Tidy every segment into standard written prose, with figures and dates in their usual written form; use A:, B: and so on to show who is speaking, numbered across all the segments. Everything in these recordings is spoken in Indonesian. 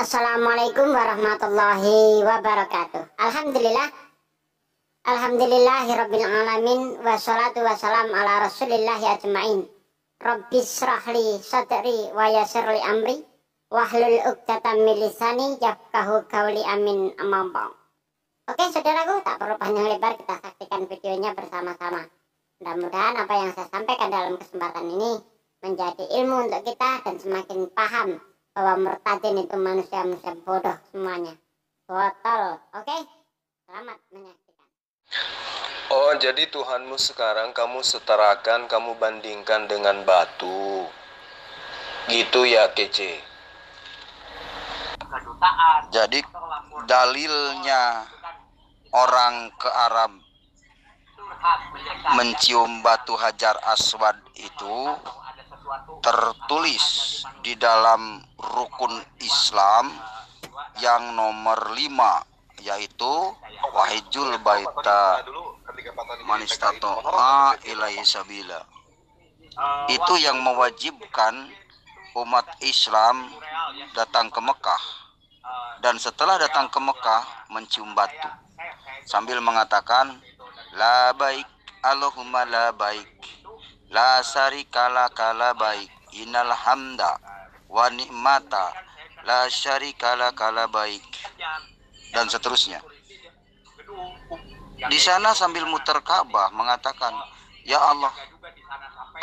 A: Assalamualaikum warahmatullahi wabarakatuh. Alhamdulillahirabbil alamin wassalatu wassalam ala rasulillahi ajmain. Rabbis shrahli sadri wa yassirli amri wahlul 'uqdatam min lisani yafqahu qawli amin amma ba'd. Oke saudaraku, tak perlu panjang lebar, kita saksikan videonya bersama-sama. Mudah-mudahan apa yang saya sampaikan dalam kesempatan ini menjadi ilmu untuk kita dan semakin paham bahwa murtadin itu manusia-manusia bodoh semuanya. Botol. Oke? Selamat menyaksikan.
B: Oh, jadi Tuhanmu sekarang kamu setarakan, kamu bandingkan dengan batu. Gitu ya, kece.
C: Jadi dalilnya orang ke Arab mencium batu Hajar Aswad itu tertulis di dalam rukun Islam yang nomor 5, yaitu wahijul baita manistato'a ilaihi sabila. Itu yang mewajibkan umat Islam datang ke Mekah, dan setelah datang ke Mekah mencium batu sambil mengatakan la baik Allahumma la baik la syarika laka la baik innal hamda wa ni'mata la syarika laka la baik, dan seterusnya. Di sana sambil muter Ka'bah mengatakan, ya Allah,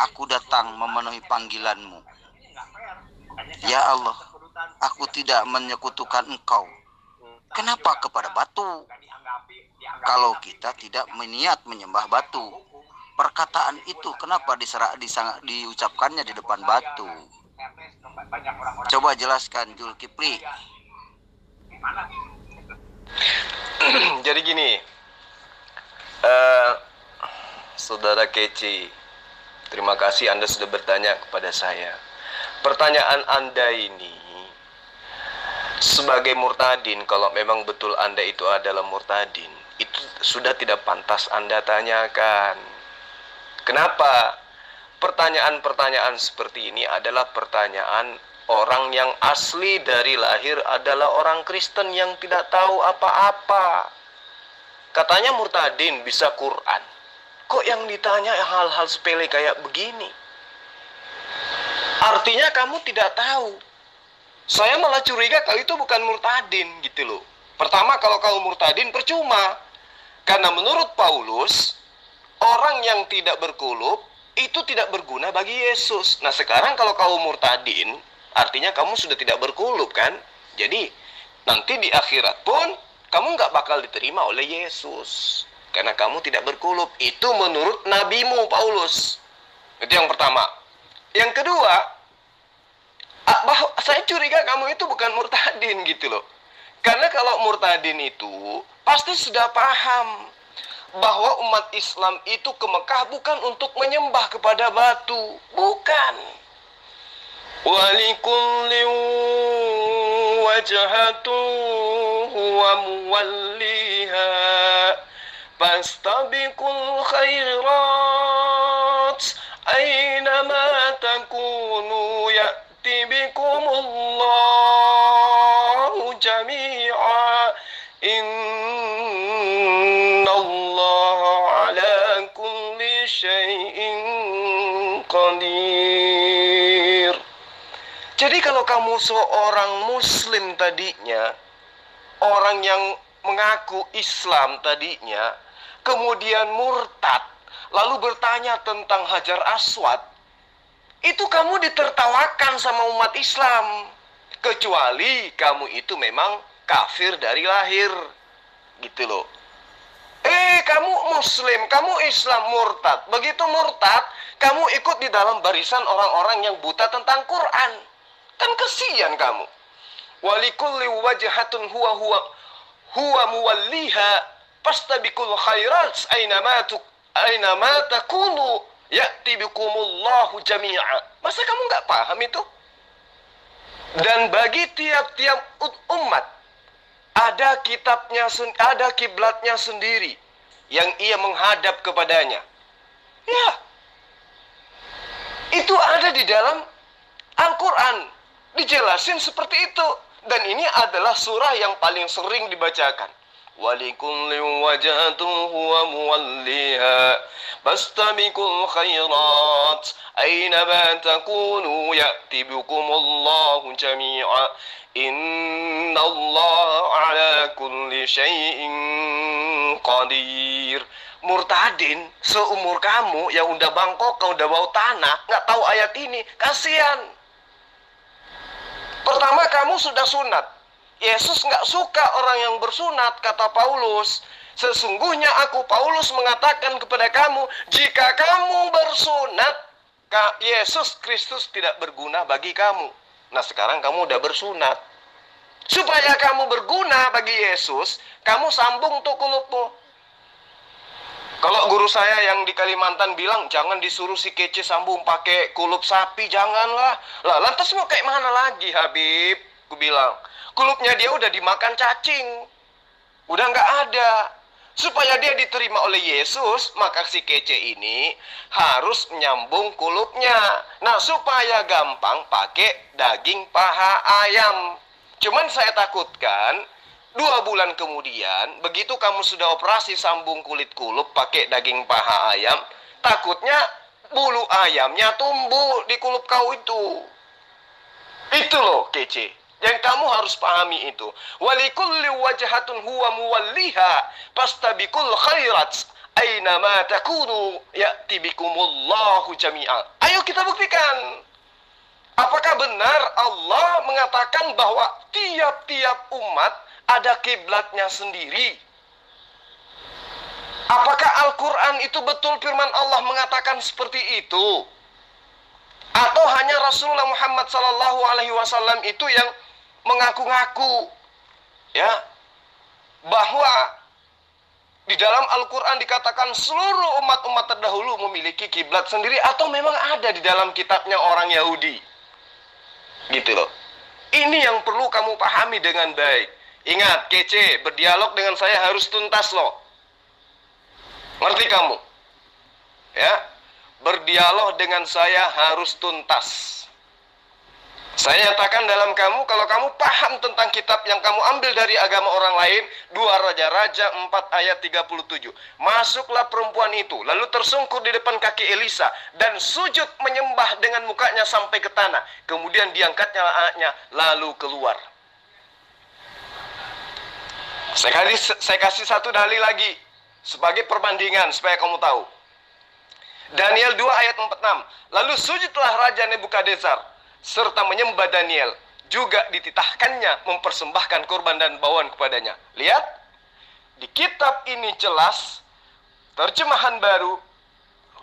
C: aku datang memenuhi panggilanmu. Ya Allah, aku tidak menyekutukan Engkau. Kenapa kepada batu? Kalau kita tidak meniat menyembah batu, perkataan itu kenapa diucapkannya di depan batu? Coba jelaskan, Zulkifli.
B: Jadi gini, Saudara Keci, terima kasih Anda sudah bertanya kepada saya. Pertanyaan Anda ini sebagai murtadin, kalau memang betul Anda itu adalah murtadin, itu sudah tidak pantas Anda tanyakan. Kenapa? Pertanyaan-pertanyaan seperti ini adalah pertanyaan orang yang asli dari lahir adalah orang Kristen yang tidak tahu apa-apa. Katanya murtadin bisa Quran. Kok yang ditanya hal-hal sepele kayak begini? Artinya kamu tidak tahu. Saya malah curiga kau itu bukan murtadin gitu loh. Pertama, kalau kau murtadin percuma. Karena menurut Paulus, orang yang tidak berkulub itu tidak berguna bagi Yesus. Nah sekarang kalau kau murtadin, artinya kamu sudah tidak berkulub kan? Jadi nanti di akhirat pun kamu nggak bakal diterima oleh Yesus. Karena kamu tidak berkulub. Itu menurut nabimu Paulus. Itu yang pertama. Yang kedua, saya curiga kamu itu bukan murtadin gitu loh. Karena kalau murtadin itu pasti sudah paham bahwa umat Islam itu ke Mekah bukan untuk menyembah kepada batu. Bukan. Walikulli wajhatun huwa muwalliha fastabiqul khairat aynama takunu ya'ti bikumullahu jami'a innallaha ala kulli syai'in qadir. Jadi kalau kamu seorang muslim tadinya, orang yang mengaku Islam tadinya, kemudian murtad, lalu bertanya tentang Hajar Aswad, itu kamu ditertawakan sama umat Islam. Kecuali kamu itu memang kafir dari lahir. Gitu loh. Kamu muslim, kamu Islam, murtad. Begitu murtad, kamu ikut di dalam barisan orang-orang yang buta tentang Quran. Kan kesian kamu. Walikulli wajhatun huwa muwalliha fastabiqul khairat aynama takunu ya'ti bikumullahu jami'a. Masa kamu nggak paham itu? Dan bagi tiap-tiap umat ada kitabnya, ada kiblatnya sendiri yang ia menghadap kepadanya. Ya, itu ada di dalam Al-Quran. Dijelasin seperti itu. Dan ini adalah surah yang paling sering dibacakan. Walikulli wajhatun huwa muwalliha fastabiqul khairat aina ma takunu ya'ti bikumullahu jami'a innallaha ala kulli syai'in qadir. Murtadin seumur kamu yang udah bangkok, udah bau tanah, nggak tahu ayat ini, kasihan. Pertama, kamu sudah sunat. Yesus nggak suka orang yang bersunat, kata Paulus. Sesungguhnya aku, Paulus, mengatakan kepada kamu, jika kamu bersunat, Yesus Kristus tidak berguna bagi kamu. Nah, sekarang kamu udah bersunat. Supaya kamu berguna bagi Yesus, kamu sambung tuh kulupmu. Kalau guru saya yang di Kalimantan bilang, jangan disuruh si kece sambung pakai kulup sapi, janganlah. Lah, lantas mau kayak mana lagi, Habib? Gue bilang, kulupnya dia udah dimakan cacing. Udah nggak ada. Supaya dia diterima oleh Yesus, maka si kece ini harus nyambung kulupnya. Nah, supaya gampang pakai daging paha ayam. Cuman saya takutkan, 2 bulan kemudian, begitu kamu sudah operasi sambung kulit kulup pakai daging paha ayam, takutnya bulu ayamnya tumbuh di kulup kau itu. Itu loh kece. Yang kamu harus pahami itu. Walikulli wajhatun huwa muwalliha fastabiqul khairat aina ma takunu ya'ti bikumullahu jami'a. Ayo kita buktikan. Apakah benar Allah mengatakan bahwa tiap-tiap umat ada kiblatnya sendiri? Apakah Al-Quran itu betul firman Allah mengatakan seperti itu? Atau hanya Rasulullah Muhammad SAW itu yang mengaku-ngaku, ya, bahwa di dalam Al-Quran dikatakan seluruh umat-umat terdahulu memiliki kiblat sendiri, atau memang ada di dalam kitabnya orang Yahudi? Gitu loh. Ini yang perlu kamu pahami dengan baik. Ingat, kece, berdialog dengan saya harus tuntas loh. Ngerti kamu? Ya, berdialog dengan saya harus tuntas. Saya nyatakan dalam kamu, kalau kamu paham tentang kitab yang kamu ambil dari agama orang lain, 2 Raja-Raja 4 ayat 37. Masuklah perempuan itu, lalu tersungkur di depan kaki Elisa, dan sujud menyembah dengan mukanya sampai ke tanah. Kemudian diangkatnya anaknya, lalu keluar. Saya kasih satu dalil lagi sebagai perbandingan supaya kamu tahu. Daniel 2 ayat 46. Lalu sujudlah Raja Nebukadnezar serta menyembah Daniel, juga dititahkannya mempersembahkan korban dan bauan kepadanya. Lihat, di kitab ini jelas, terjemahan baru,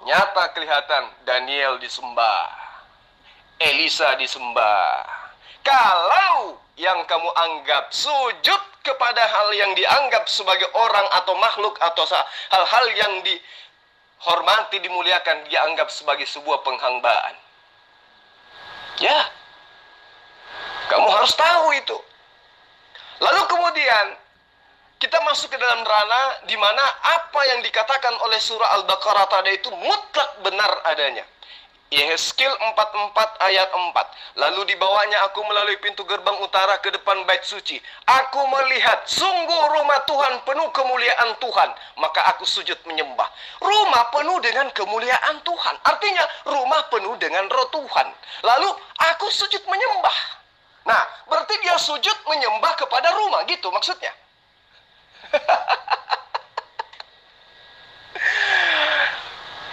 B: nyata kelihatan Daniel disembah, Elisa disembah. Kalau yang kamu anggap sujud kepada hal yang dianggap sebagai orang atau makhluk atau hal-hal yang dihormati, dimuliakan, dianggap sebagai sebuah penghambaan. Ya, kamu harus tahu itu. Lalu kemudian kita masuk ke dalam ranah di mana apa yang dikatakan oleh surah Al-Baqarah tadi itu mutlak benar adanya. Yehezkiel 44 ayat 4. Lalu dibawanya aku melalui pintu gerbang utara ke depan bait suci. Aku melihat sungguh rumah Tuhan penuh kemuliaan Tuhan. Maka aku sujud menyembah. Rumah penuh dengan kemuliaan Tuhan. Artinya rumah penuh dengan roh Tuhan. Lalu aku sujud menyembah. Nah, berarti dia sujud menyembah kepada rumah, gitu maksudnya.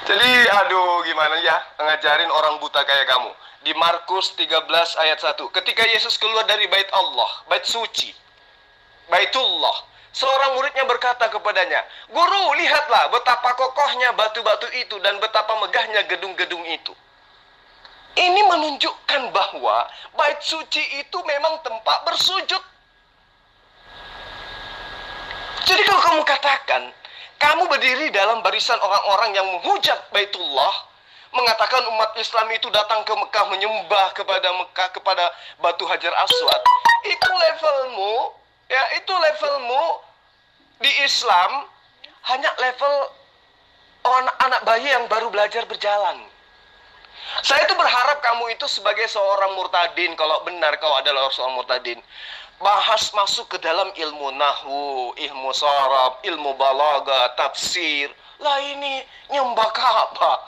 B: Jadi, aduh, gimana ya ngajarin orang buta kayak kamu. Di Markus 13 ayat 1. Ketika Yesus keluar dari bait Allah, bait suci, Baitullah, seorang muridnya berkata kepadanya, "Guru, lihatlah betapa kokohnya batu-batu itu dan betapa megahnya gedung-gedung itu." Ini menunjukkan bahwa bait suci itu memang tempat bersujud. Jadi kalau kamu katakan, kamu berdiri dalam barisan orang-orang yang menghujat Baitullah, mengatakan umat Islam itu datang ke Mekah menyembah kepada Mekah, kepada batu Hajar Aswad, itu levelmu, ya, itu levelmu di Islam hanya level anak bayi yang baru belajar berjalan. Saya itu berharap kamu itu sebagai seorang murtadin, kalau benar kau adalah seorang murtadin, bahas masuk ke dalam ilmu nahwu, ilmu saraf, ilmu balaga, tafsir. Lah ini nyembah Ka'bah.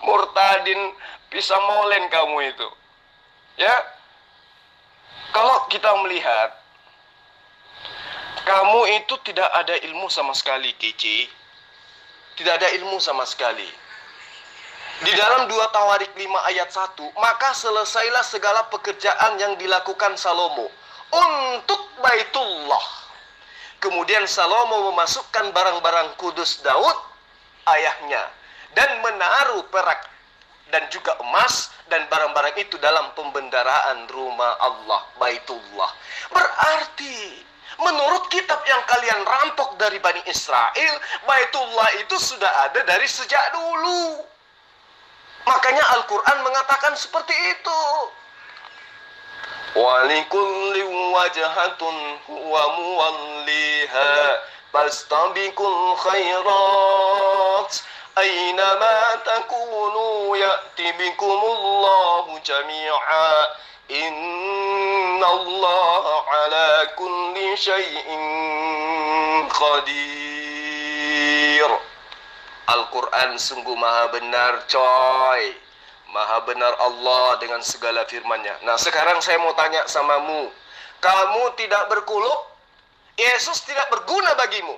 B: Murtadin bisa molen kamu itu. Ya. Kalau kita melihat kamu itu tidak ada ilmu sama sekali, Kece. Tidak ada ilmu sama sekali. Di dalam 2 Tawarik 5 ayat 1, maka selesailah segala pekerjaan yang dilakukan Salomo untuk Baitullah. Kemudian Salomo memasukkan barang-barang kudus Daud, ayahnya, dan menaruh perak dan juga emas dan barang-barang itu dalam pembendaraan rumah Allah, Baitullah. Berarti menurut kitab yang kalian rampok dari Bani Israel, Baitullah itu sudah ada dari sejak dulu. Makanya Al-Quran mengatakan seperti itu. Walikulli wajhatun huwa muwalliha fastabiqul khairat aynama takunu ya'ti bikumullahu jami'a innallaha ala kulli syai'in qadir. Al-Quran sungguh maha benar, coy. Maha benar Allah dengan segala firman-Nya. Nah, sekarang saya mau tanya samamu. Kamu tidak berkuluk, Yesus tidak berguna bagimu.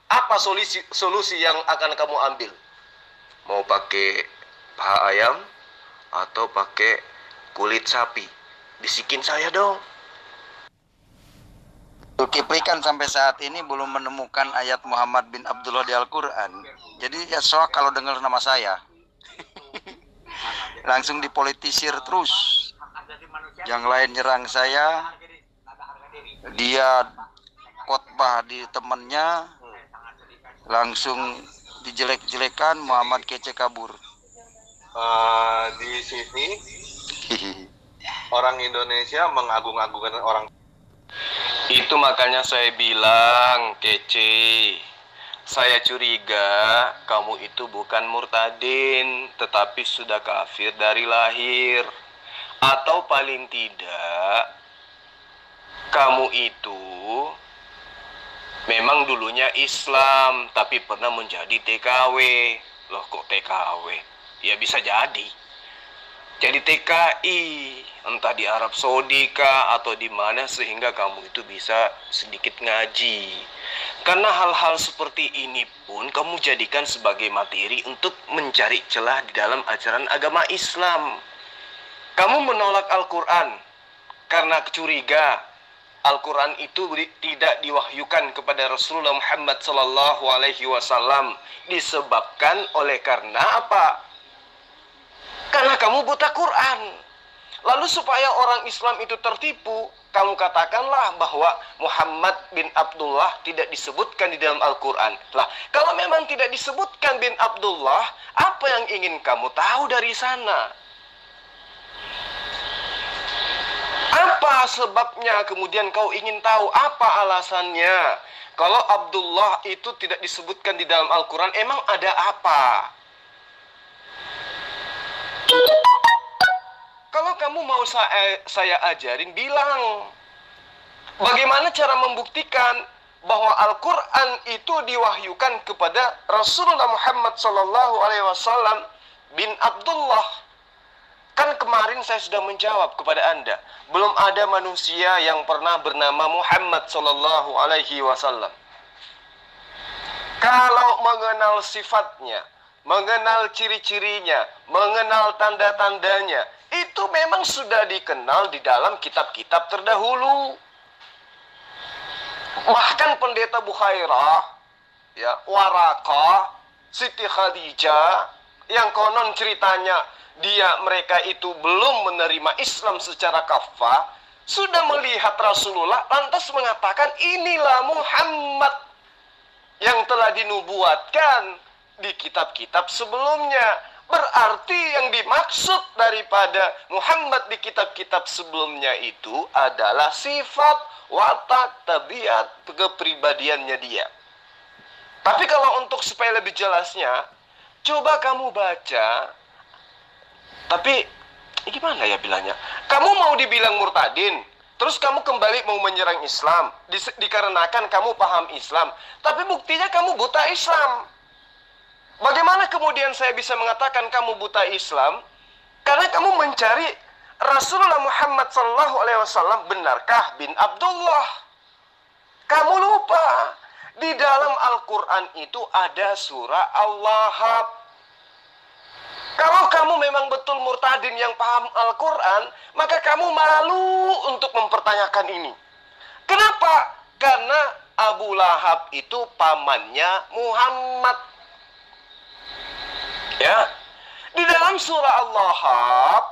B: Apa solusi yang akan kamu ambil? Mau pakai paha ayam atau pakai kulit sapi? Bisikin saya dong.
C: Zulkifli kan sampai saat ini belum menemukan ayat Muhammad bin Abdullah di Al-Quran. Jadi ya soal kalau dengar nama saya langsung dipolitisir terus. Yang lain nyerang saya, dia khotbah di temannya, langsung dijelek-jelekan, Muhammad kece kabur.
D: Di sini orang Indonesia mengagung-agungkan orang.
B: Itu makanya saya bilang, Kece, saya curiga kamu itu bukan murtadin, tetapi sudah kafir dari lahir. Atau paling tidak, kamu itu memang dulunya Islam, tapi pernah menjadi TKW. Loh, kok TKW? Ya bisa jadi. Jadi TKI, entah di Arab Saudi kah atau di mana, sehingga kamu itu bisa sedikit ngaji. Karena hal-hal seperti ini pun kamu jadikan sebagai materi untuk mencari celah di dalam ajaran agama Islam. Kamu menolak Al-Quran karena curiga Al-Quran itu tidak diwahyukan kepada Rasulullah Muhammad SAW, disebabkan oleh karena apa? Karena kamu buta Quran. Lalu supaya orang Islam itu tertipu, kamu katakanlah bahwa Muhammad bin Abdullah tidak disebutkan di dalam Al-Quran. Lah, kalau memang tidak disebutkan bin Abdullah, apa yang ingin kamu tahu dari sana? Apa sebabnya kemudian kau ingin tahu? Apa alasannya? Kalau Abdullah itu tidak disebutkan di dalam Al-Quran, emang ada apa? Kalau kamu mau saya ajarin, bilang bagaimana cara membuktikan bahwa Al-Quran itu diwahyukan kepada Rasulullah Muhammad SAW bin Abdullah. Kan kemarin saya sudah menjawab kepada Anda, belum ada manusia yang pernah bernama Muhammad SAW. Kalau mengenal sifatnya, mengenal ciri-cirinya, mengenal tanda-tandanya, itu memang sudah dikenal di dalam kitab-kitab terdahulu. Bahkan pendeta Bukhairah, ya, Waraqah, Siti Khadijah, yang konon ceritanya mereka itu belum menerima Islam secara kafah, sudah melihat Rasulullah, lantas mengatakan inilah Muhammad yang telah dinubuatkan di kitab-kitab sebelumnya. Berarti yang dimaksud daripada Muhammad di kitab-kitab sebelumnya itu adalah sifat, watak, tabiat, kepribadiannya dia. Tapi kalau untuk supaya lebih jelasnya, Coba kamu baca, tapi gimana ya bilangnya? Kamu mau dibilang murtadin, terus kamu kembali mau menyerang Islam, dikarenakan kamu paham Islam, tapi buktinya kamu buta Islam. Bagaimana kemudian saya bisa mengatakan kamu buta Islam? Karena kamu mencari Rasulullah Muhammad SAW benarkah bin Abdullah. Kamu lupa, di dalam Al-Quran itu ada surah Al-Lahab. Kalau kamu memang betul murtadin yang paham Al-Quran, maka kamu malu untuk mempertanyakan ini. Kenapa? Karena Abu Lahab itu pamannya Muhammad. Ya, di dalam surah Al-Lahab,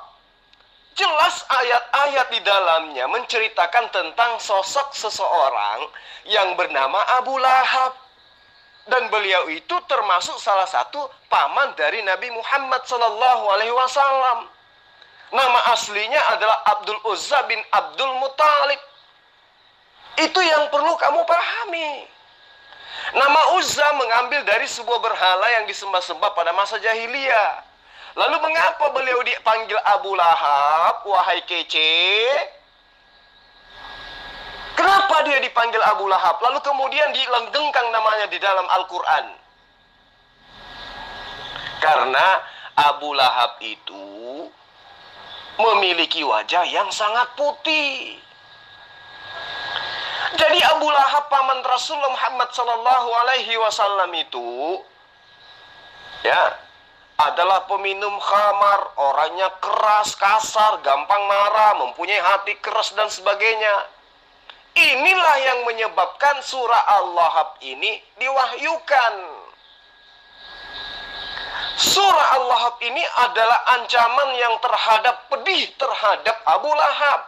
B: jelas ayat-ayat di dalamnya menceritakan tentang sosok seseorang yang bernama Abu Lahab. Dan beliau itu termasuk salah satu paman dari Nabi Muhammad SAW. Nama aslinya adalah Abdul Uzza bin Abdul Muttalib. Itu yang perlu kamu pahami. Nama Uzza mengambil dari sebuah berhala yang disembah-sembah pada masa jahiliyah. Lalu mengapa beliau dipanggil Abu Lahab, wahai kece? Kenapa dia dipanggil Abu Lahab? Lalu kemudian dilenggengkan namanya di dalam Al-Quran. Karena Abu Lahab itu memiliki wajah yang sangat putih. Jadi Abu Lahab paman Rasulullah Muhammad SAW itu ya adalah peminum khamar, orangnya keras, kasar, gampang marah, mempunyai hati keras dan sebagainya. Inilah yang menyebabkan surah Al-Lahab ini diwahyukan. Surah Al-Lahab ini adalah ancaman yang pedih terhadap Abu Lahab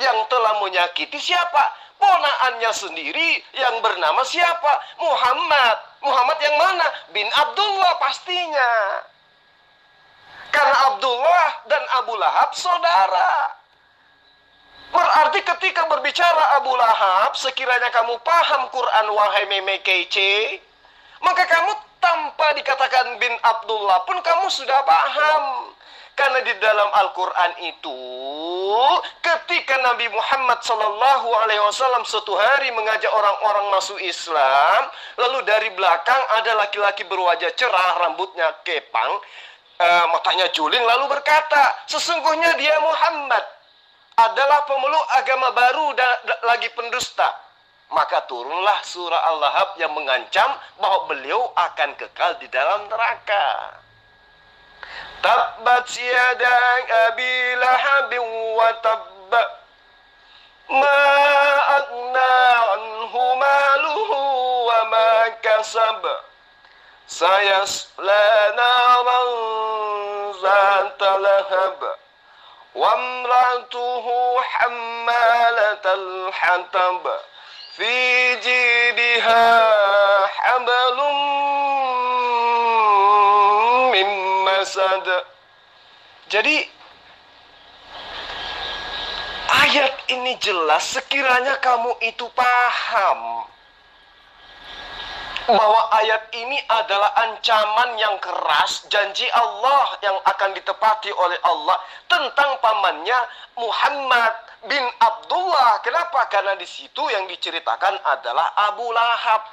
B: yang telah menyakiti siapa? Ponaannya sendiri yang bernama siapa? Muhammad. Muhammad yang mana? Bin Abdullah pastinya. Karena Abdullah dan Abu Lahab saudara. Berarti ketika berbicara Abu Lahab, sekiranya kamu paham Quran, wahai meme kece, maka kamu tanpa dikatakan bin Abdullah pun kamu sudah paham. Karena di dalam Al-Quran itu, ketika Nabi Muhammad SAW suatu hari mengajak orang-orang masuk Islam, lalu dari belakang ada laki-laki berwajah cerah, rambutnya kepang, matanya juling, lalu berkata, sesungguhnya dia Muhammad adalah pemeluk agama baru dan lagi pendusta. Maka turunlah surah Al-Lahab yang mengancam bahwa beliau akan kekal di dalam neraka. Tabbat yada abi lahabin wa tabba ma agna anhu maluhu wa ma kasab sayasla naran zata lahab wa imratuhu hammalatal hatab fi jidha hablum min masad. Jadi ayat ini jelas sekiranya kamu itu paham bahwa ayat ini adalah ancaman yang keras, janji Allah yang akan ditepati oleh Allah tentang pamannya Muhammad bin Abdullah. Kenapa? Karena di situ yang diceritakan adalah Abu Lahab.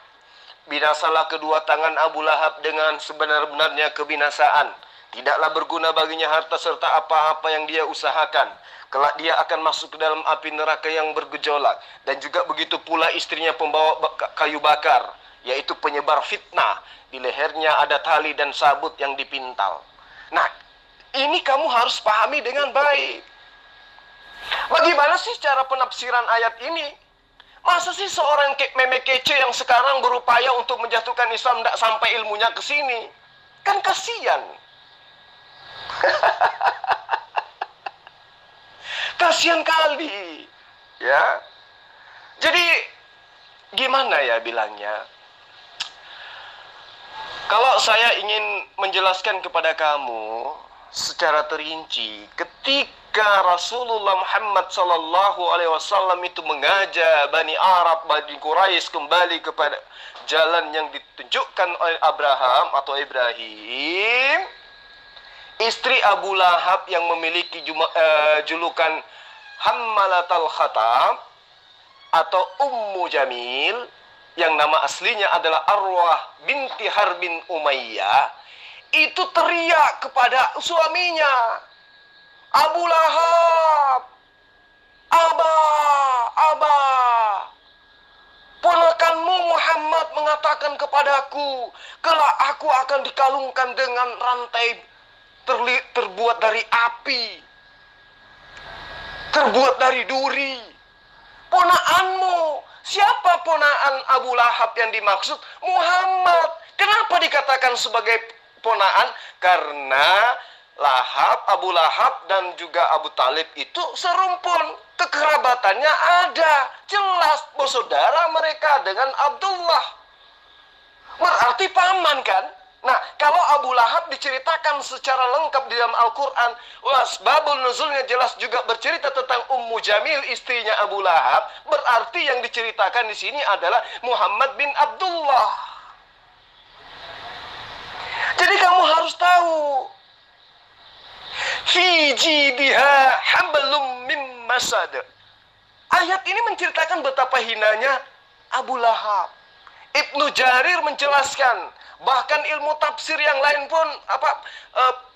B: Binasalah kedua tangan Abu Lahab dengan sebenar-benarnya kebinasaan. Tidaklah berguna baginya harta serta apa-apa yang dia usahakan. Kelak dia akan masuk ke dalam api neraka yang bergejolak. Dan juga begitu pula istrinya pembawa kayu bakar, yaitu penyebar fitnah. Di lehernya ada tali dan sabut yang dipintal. Nah, ini kamu harus pahami dengan baik. Bagaimana sih cara penafsiran ayat ini? Masa sih seorang meme kece yang sekarang berupaya untuk menjatuhkan Islam tidak sampai ilmunya ke sini? Kan kasihan. Kasihan kali. Ya. Jadi gimana ya bilangnya? Kalau saya ingin menjelaskan kepada kamu secara terinci, ketika ketika Rasulullah Muhammad sallallahu alaihi wasallam itu mengajak Bani Arab, Bani Quraisy kembali kepada jalan yang ditunjukkan oleh Abraham atau Ibrahim, istri Abu Lahab yang memiliki julukan Hammalatal Khatab atau Ummu Jamil, yang nama aslinya adalah Arwah binti Harbin Umayyah, itu teriak kepada suaminya, Abu Lahab, Abah, ponakanmu Muhammad mengatakan kepadaku, kelak aku akan dikalungkan dengan rantai terbuat dari api, terbuat dari duri. Ponakanmu, siapa ponaan Abu Lahab yang dimaksud? Muhammad. Kenapa dikatakan sebagai ponaan? Karena Abu Lahab dan juga Abu Talib itu serumpun, kekerabatannya ada, jelas bersaudara mereka dengan Abdullah, berarti paman kan. Nah, kalau Abu Lahab diceritakan secara lengkap di dalam Al-Quran, asbabul nuzulnya jelas juga bercerita tentang Ummu Jamil, istrinya Abu Lahab, berarti yang diceritakan di sini adalah Muhammad bin Abdullah. Jadi kamu harus tahu, fi jidha hablum min masad. Ayat ini menceritakan betapa hinanya Abu Lahab. Ibnu Jarir menjelaskan, bahkan ilmu tafsir yang lain pun,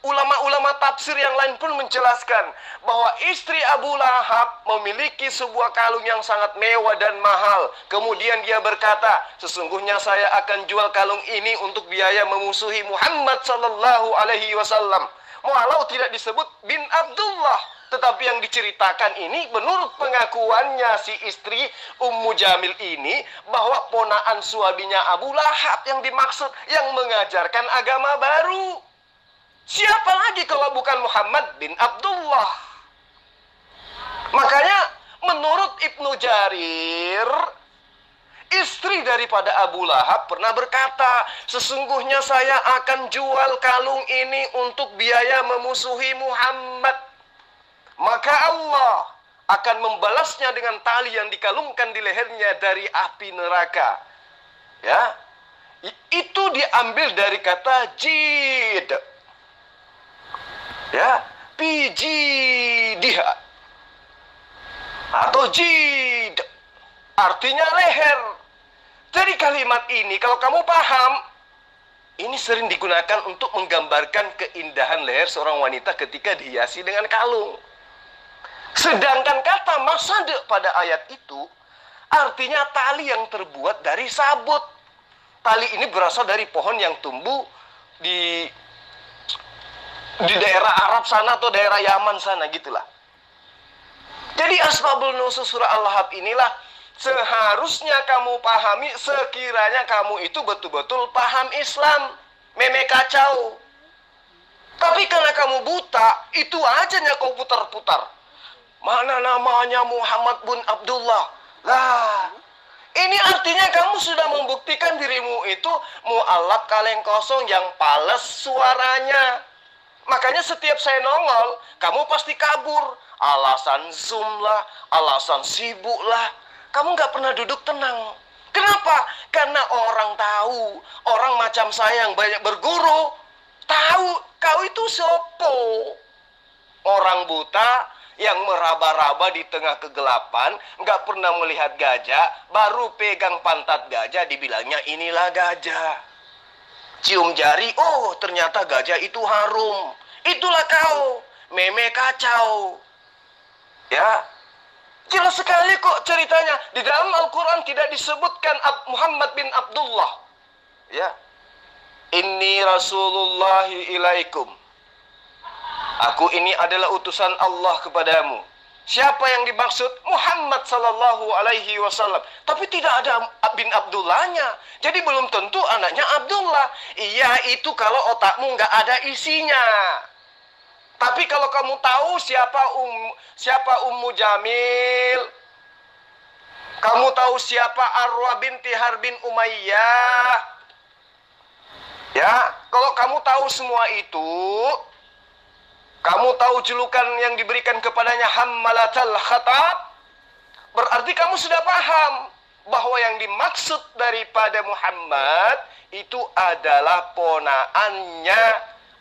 B: ulama-ulama tafsir yang lain pun menjelaskan bahwa istri Abu Lahab memiliki sebuah kalung yang sangat mewah dan mahal. Kemudian dia berkata, sesungguhnya saya akan jual kalung ini untuk biaya memusuhi Muhammad sallallahu alaihi wasallam. Walau tidak disebut bin Abdullah, tetapi yang diceritakan ini menurut pengakuannya si istri Ummu Jamil ini, bahwa ponaan suaminya Abu Lahab yang dimaksud, yang mengajarkan agama baru. Siapa lagi kalau bukan Muhammad bin Abdullah? Makanya menurut Ibnu Jarir, istri daripada Abu Lahab pernah berkata, sesungguhnya saya akan jual kalung ini untuk biaya memusuhi Muhammad. Maka Allah akan membalasnya dengan tali yang dikalungkan di lehernya dari api neraka. Ya, itu diambil dari kata jid. Ya, pijidiha atau jid, artinya leher. Jadi kalimat ini kalau kamu paham, ini sering digunakan untuk menggambarkan keindahan leher seorang wanita ketika dihiasi dengan kalung. Sedangkan kata masad pada ayat itu artinya tali yang terbuat dari sabut. Tali ini berasal dari pohon yang tumbuh di daerah Arab sana atau daerah Yaman sana gitulah. Jadi asbabul nuzul surah Al-Lahab inilah seharusnya kamu pahami sekiranya kamu itu betul-betul paham Islam. Meme kacau. Tapi karena kamu buta, itu aja kau putar-putar. Mana namanya Muhammad bin Abdullah? Lah, ini artinya kamu sudah membuktikan dirimu itu mu'alaf kaleng kosong yang pales suaranya. Makanya setiap saya nongol, kamu pasti kabur. Alasan Zoom lah, alasan sibuk lah. Kamu nggak pernah duduk tenang. Kenapa? Karena orang tahu, orang macam saya yang banyak berguru, tahu kau itu sopo. Orang buta yang meraba-raba di tengah kegelapan, nggak pernah melihat gajah, baru pegang pantat gajah, dibilangnya inilah gajah. Cium jari, oh ternyata gajah itu harum. Itulah kau, meme kacau. Ya, jelas sekali kok ceritanya. Di dalam Al-Quran tidak disebutkan Muhammad bin Abdullah. Ya, inni rasulullahi ilaikum. Aku ini adalah utusan Allah kepadamu. Siapa yang dimaksud? Muhammad sallallahu alaihi wasallam. Tapi tidak ada bin Abdullahnya. Jadi belum tentu anaknya Abdullah. Iya, itu kalau otakmu nggak ada isinya. Tapi kalau kamu tahu siapa Ummu Jamil, kamu tahu siapa Arwah binti Harbin Umayyah, ya, kalau kamu tahu semua itu, Kamu tahu julukan yang diberikan kepadanya Hammalatal Khatab? Berarti kamu sudah paham bahwa yang dimaksud daripada Muhammad itu adalah ponaannya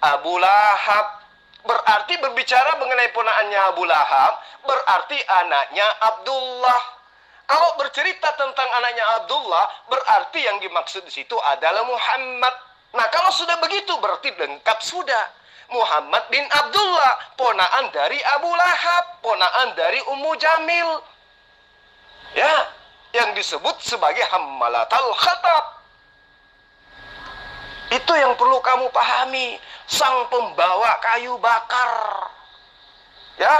B: Abu Lahab. Berarti berbicara mengenai ponaannya Abu Lahab, berarti anaknya Abdullah. Kalau bercerita tentang anaknya Abdullah, berarti yang dimaksud di situ adalah Muhammad. Nah, kalau sudah begitu berarti lengkap sudah. Muhammad bin Abdullah, ponaan dari Abu Lahab, ponaan dari Ummu Jamil. Ya, yang disebut sebagai Hammalatal Khatab. Itu yang perlu kamu pahami, sang pembawa kayu bakar. Ya,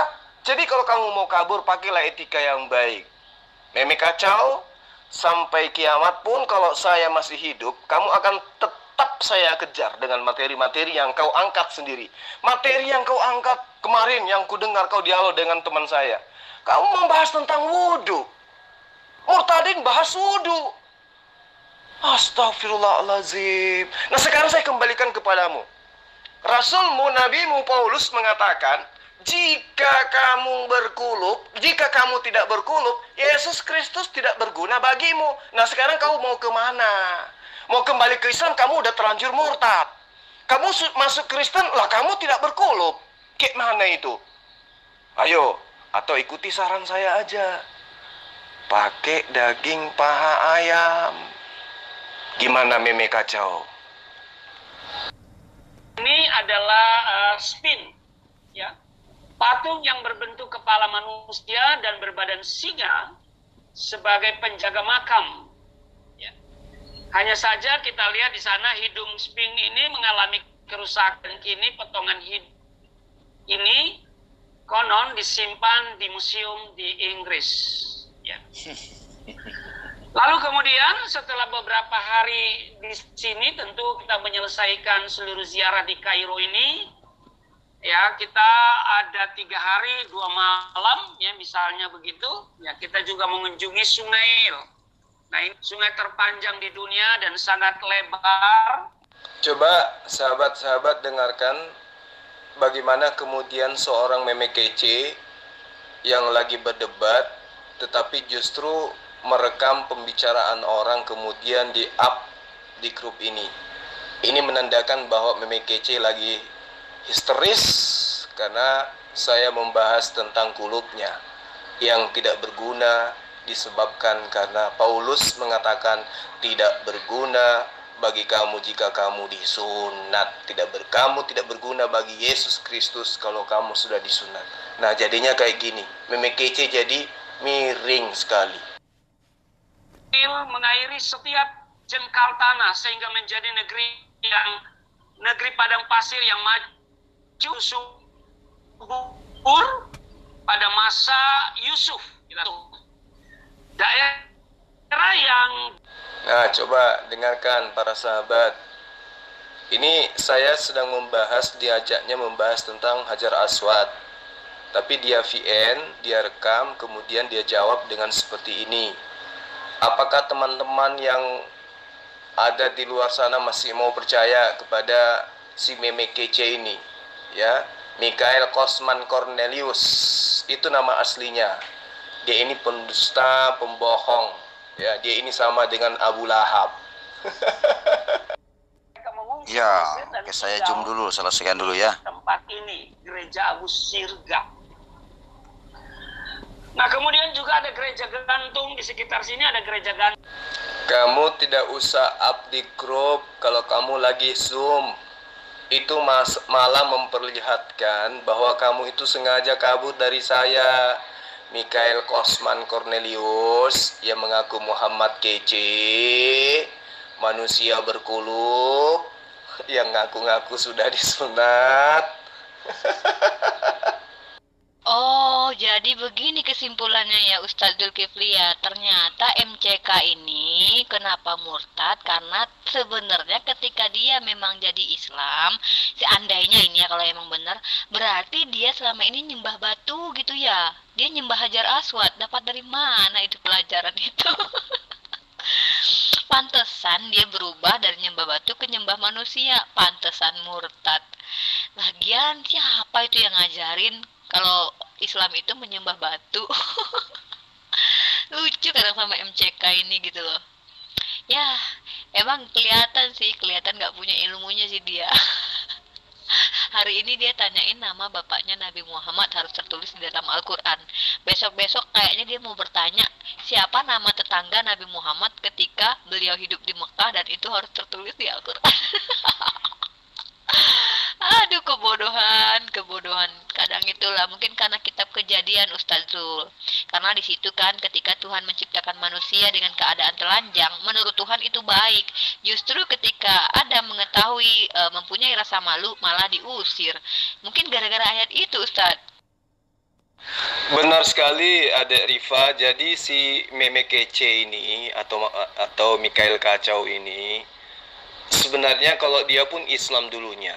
B: jadi kalau kamu mau kabur, pakailah etika yang baik. Meme kacau, sampai kiamat pun kalau saya masih hidup, kamu akan tetap saya kejar dengan materi-materi yang kau angkat sendiri. Materi yang kau angkat kemarin, yang ku dengar kau dialog dengan teman saya. Kamu membahas tentang wudhu. Murtadin bahas wudhu. Astagfirullahaladzim. Nah, sekarang saya kembalikan kepadamu. Rasulmu, Nabimu Paulus mengatakan, jika kamu berkulub, jika kamu tidak berkulub, Yesus Kristus tidak berguna bagimu. Nah, sekarang kamu mau kemana? Mau kembali ke Islam, kamu udah terlanjur murtad. Kamu masuk Kristen, lah kamu tidak berkulub. Kayak mana itu? Ayo, atau ikuti saran saya aja. Pakai daging paha ayam. Gimana meme kacau?
E: Ini adalah spin, ya, patung yang berbentuk kepala manusia dan berbadan singa sebagai penjaga makam. Ya. Hanya saja kita lihat di sana hidung sphinx ini mengalami kerusakan. Kini potongan hidung ini konon disimpan di museum di Inggris. Ya. Lalu kemudian setelah beberapa hari di sini tentu kita menyelesaikan seluruh ziarah di Kairo ini. Ya, kita ada 3 hari 2 malam, ya misalnya begitu. Ya, kita juga mengunjungi Sungai Nil. Nah, ini sungai terpanjang di dunia dan sangat lebar.
B: Coba sahabat-sahabat dengarkan bagaimana kemudian seorang meme kece yang lagi berdebat tetapi justru merekam pembicaraan orang kemudian di-up di grup ini. Ini menandakan bahwa meme kece lagi histeris karena saya membahas tentang kulubnya yang tidak berguna disebabkan karena Paulus mengatakan tidak berguna bagi kamu jika kamu disunat, kamu tidak berguna bagi Yesus Kristus kalau kamu sudah disunat. Nah, jadinya kayak gini, meme kece jadi miring sekali.
E: Mengairi setiap jengkal tanah sehingga menjadi negeri padang pasir yang maju subur pada masa Yusuf. Daerah yang...
B: Nah, coba dengarkan para sahabat. Ini saya sedang diajaknya membahas tentang Hajar Aswad. Tapi dia VN, dia rekam, kemudian dia jawab dengan seperti ini. Apakah teman-teman yang ada di luar sana masih mau percaya kepada si meme kece ini? Ya, Mikhail Kosman Cornelius, itu nama aslinya. Dia ini pendusta, pembohong. Ya, dia ini sama dengan Abu Lahab.
C: Ya, oke, saya zoom dulu, selesaikan dulu ya.
E: Tempat ini, gereja Abu Sirga. Nah, kemudian juga ada gereja gantung di sekitar sini, ada gereja gantung.
B: Kamu tidak usah up di grup kalau kamu lagi Zoom. Itu malah memperlihatkan bahwa kamu itu sengaja kabur dari saya. Mikhail Kosman Cornelius yang mengaku Muhammad kece, manusia berkulub, yang ngaku-ngaku sudah disunat.
F: Oh, jadi begini kesimpulannya ya Ustadz Zulkifli ya. Ternyata MCK ini kenapa murtad? Karena sebenarnya ketika dia memang jadi Islam, seandainya ini ya kalau emang benar, berarti dia selama ini nyembah batu gitu ya. Dia nyembah Hajar Aswad. Dapat dari mana itu pelajaran itu? Pantesan dia berubah dari nyembah batu ke nyembah manusia. Pantesan murtad. Lagian siapa itu yang ngajarin kalau Islam itu menyembah batu? Lucu kadang sama MCK ini gitu loh. Ya, emang kelihatan nggak punya ilmunya sih dia. Hari ini dia tanyain nama bapaknya Nabi Muhammad harus tertulis di dalam Al-Quran. Besok-besok kayaknya dia mau bertanya siapa nama tetangga Nabi Muhammad ketika beliau hidup di Mekah dan itu harus tertulis di Al-Quran. Aduh, kebodohan. Kadang itulah mungkin karena kitab Kejadian, Ustazul. Karena di situ kan ketika Tuhan menciptakan manusia dengan keadaan telanjang, menurut Tuhan itu baik. Justru ketika Adam mengetahui mempunyai rasa malu, malah diusir. Mungkin gara-gara ayat itu, Ustaz.
B: Benar sekali, Adek Rifa. Jadi si Meme Kece ini atau Mikael Kacau ini sebenarnya kalau dia pun Islam dulunya,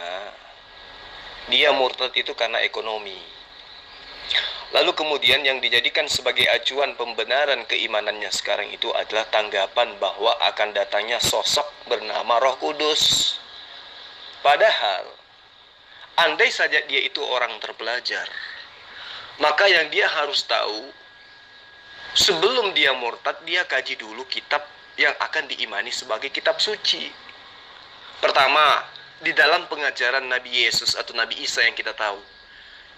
B: dia murtad itu karena ekonomi. Lalu kemudian yang dijadikan sebagai acuan pembenaran keimanannya sekarang itu adalah tanggapan bahwa akan datangnya sosok bernama Roh Kudus. Padahal, andai saja dia itu orang terpelajar, maka yang dia harus tahu, sebelum dia murtad, dia kaji dulu kitab yang akan diimani sebagai kitab suci. Pertama, di dalam pengajaran Nabi Yesus atau Nabi Isa yang kita tahu,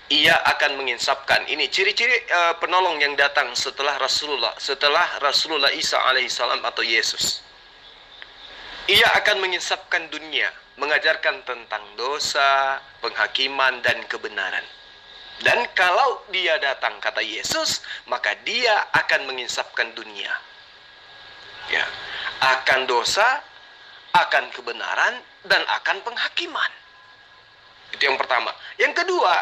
B: ia akan menginsapkan ini ciri-ciri penolong yang datang setelah Rasulullah Isa alaihissalam atau Yesus. Ia akan menginsapkan dunia, mengajarkan tentang dosa, penghakiman, dan kebenaran. Dan kalau dia datang, kata Yesus, maka dia akan menginsapkan dunia. Ya, akan dosa, akan kebenaran, dan akan penghakiman. Itu yang pertama. Yang kedua,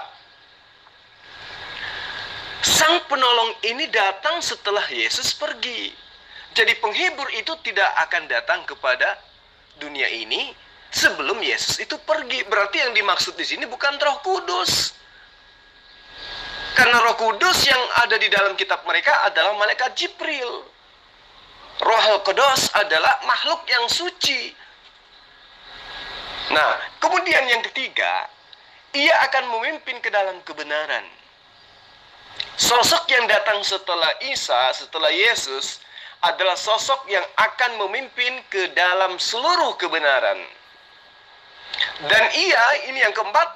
B: sang penolong ini datang setelah Yesus pergi. Jadi penghibur itu tidak akan datang kepada dunia ini sebelum Yesus itu pergi. Berarti yang dimaksud di sini bukan Roh Kudus. Karena Roh Kudus yang ada di dalam kitab mereka adalah malaikat Jibril. Roh Al-Qudus adalah makhluk yang suci. Nah, kemudian yang ketiga, ia akan memimpin ke dalam kebenaran. Sosok yang datang setelah Isa, setelah Yesus, adalah sosok yang akan memimpin ke dalam seluruh kebenaran. Dan ini yang keempat,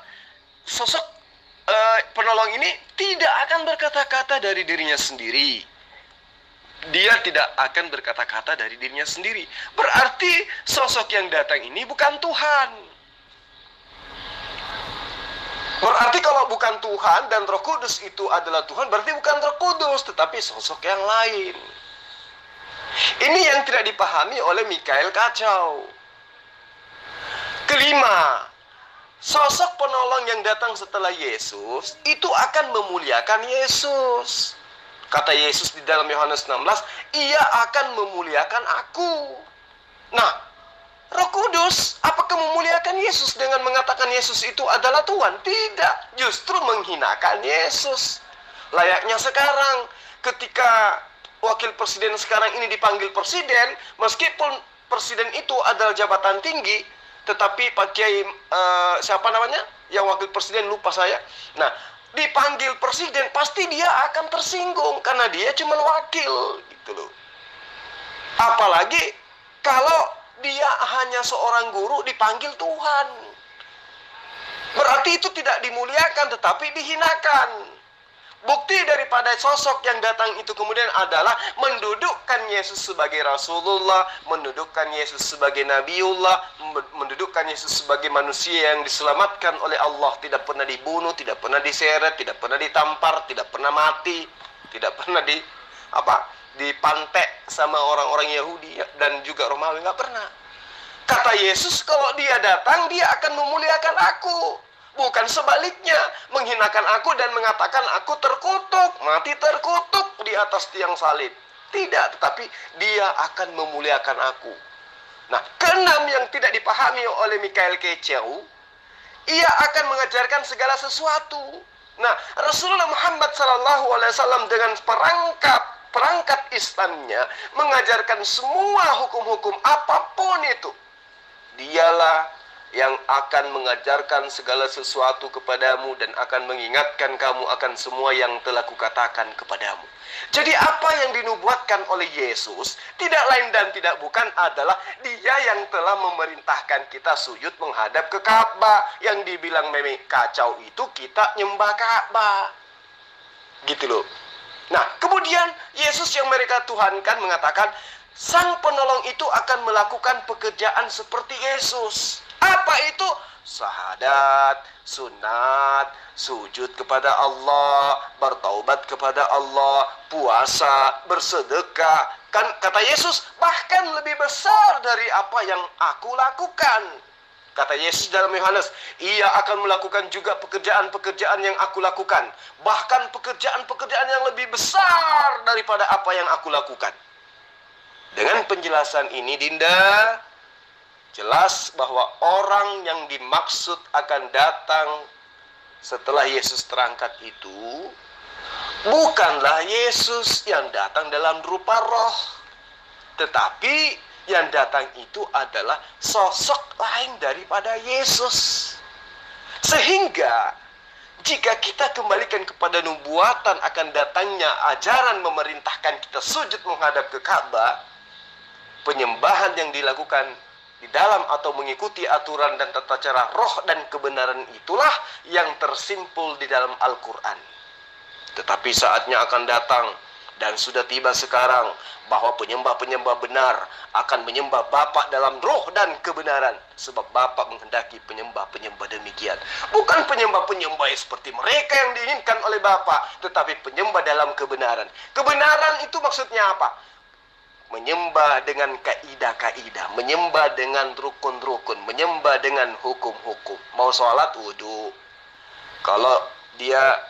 B: sosok penolong ini tidak akan berkata-kata dari dirinya sendiri. Dia tidak akan berkata-kata dari dirinya sendiri. Berarti sosok yang datang ini bukan Tuhan. Berarti kalau bukan Tuhan dan Roh Kudus itu adalah Tuhan, berarti bukan Roh Kudus, tetapi sosok yang lain. Ini yang tidak dipahami oleh Mikael Kacau. Kelima, sosok penolong yang datang setelah Yesus itu akan memuliakan Yesus. Kata Yesus di dalam Yohanes 16, ia akan memuliakan aku. Nah, Roh Kudus, apakah memuliakan Yesus dengan mengatakan Yesus itu adalah Tuhan? Tidak, justru menghinakan Yesus. Layaknya sekarang, ketika wakil presiden sekarang ini dipanggil presiden, meskipun presiden itu adalah jabatan tinggi, tetapi Pak Kiai, siapa namanya? Yang wakil presiden, lupa saya. Nah, dipanggil presiden, pasti dia akan tersinggung karena dia cuma wakil gitu loh. Apalagi kalau dia hanya seorang guru dipanggil Tuhan. Berarti itu tidak dimuliakan tetapi dihinakan. Bukti daripada sosok yang datang itu kemudian adalah mendudukkan Yesus sebagai Rasulullah, mendudukkan Yesus sebagai Nabiullah, mendudukkan Yesus sebagai manusia yang diselamatkan oleh Allah, tidak pernah dibunuh, tidak pernah diseret, tidak pernah ditampar, tidak pernah mati, tidak pernah dipantek sama orang-orang Yahudi dan juga Romawi, nggak pernah. Kata Yesus, kalau dia datang, dia akan memuliakan aku. Bukan sebaliknya, menghinakan aku dan mengatakan aku terkutuk, mati terkutuk di atas tiang salib. Tidak, tetapi dia akan memuliakan aku. Nah, keenam yang tidak dipahami oleh Mikael Kacau, ia akan mengajarkan segala sesuatu. Nah, Rasulullah Muhammad SAW dengan perangkat Islamnya mengajarkan semua hukum-hukum apapun itu. Dialah yang akan mengajarkan segala sesuatu kepadamu dan akan mengingatkan kamu akan semua yang telah kukatakan kepadamu. Jadi apa yang dinubuatkan oleh Yesus tidak lain dan tidak bukan adalah Dia yang telah memerintahkan kita sujud menghadap ke Ka'bah. Yang dibilang memang kacau itu kita nyembah Ka'bah. Gitu loh. Nah, kemudian Yesus yang mereka tuhankan mengatakan Sang Penolong itu akan melakukan pekerjaan seperti Yesus. Apa itu? Syahadat, sunat, sujud kepada Allah, bertaubat kepada Allah, puasa, bersedekah. Kan kata Yesus, bahkan lebih besar dari apa yang aku lakukan. Kata Yesus dalam Yohanes, Ia akan melakukan juga pekerjaan-pekerjaan yang aku lakukan. Bahkan pekerjaan-pekerjaan yang lebih besar daripada apa yang aku lakukan. Dengan penjelasan ini, Dinda, jelas bahwa orang yang dimaksud akan datang setelah Yesus terangkat itu bukanlah Yesus yang datang dalam rupa roh, tetapi yang datang itu adalah sosok lain daripada Yesus. Sehingga jika kita kembalikan kepada nubuatan akan datangnya ajaran memerintahkan kita sujud menghadap ke Ka'bah, penyembahan yang dilakukan di dalam atau mengikuti aturan dan tata cara roh dan kebenaran itulah yang tersimpul di dalam Al-Quran. Tetapi saatnya akan datang dan sudah tiba sekarang bahwa penyembah-penyembah benar akan menyembah Bapa dalam roh dan kebenaran. Sebab Bapa menghendaki penyembah-penyembah demikian. Bukan penyembah-penyembah seperti mereka yang diinginkan oleh Bapa, tetapi penyembah dalam kebenaran. Kebenaran itu maksudnya apa? Menyembah dengan kaidah-kaidah, menyembah dengan rukun-rukun, menyembah dengan hukum-hukum. Mau sholat, wudhu. Kalau dia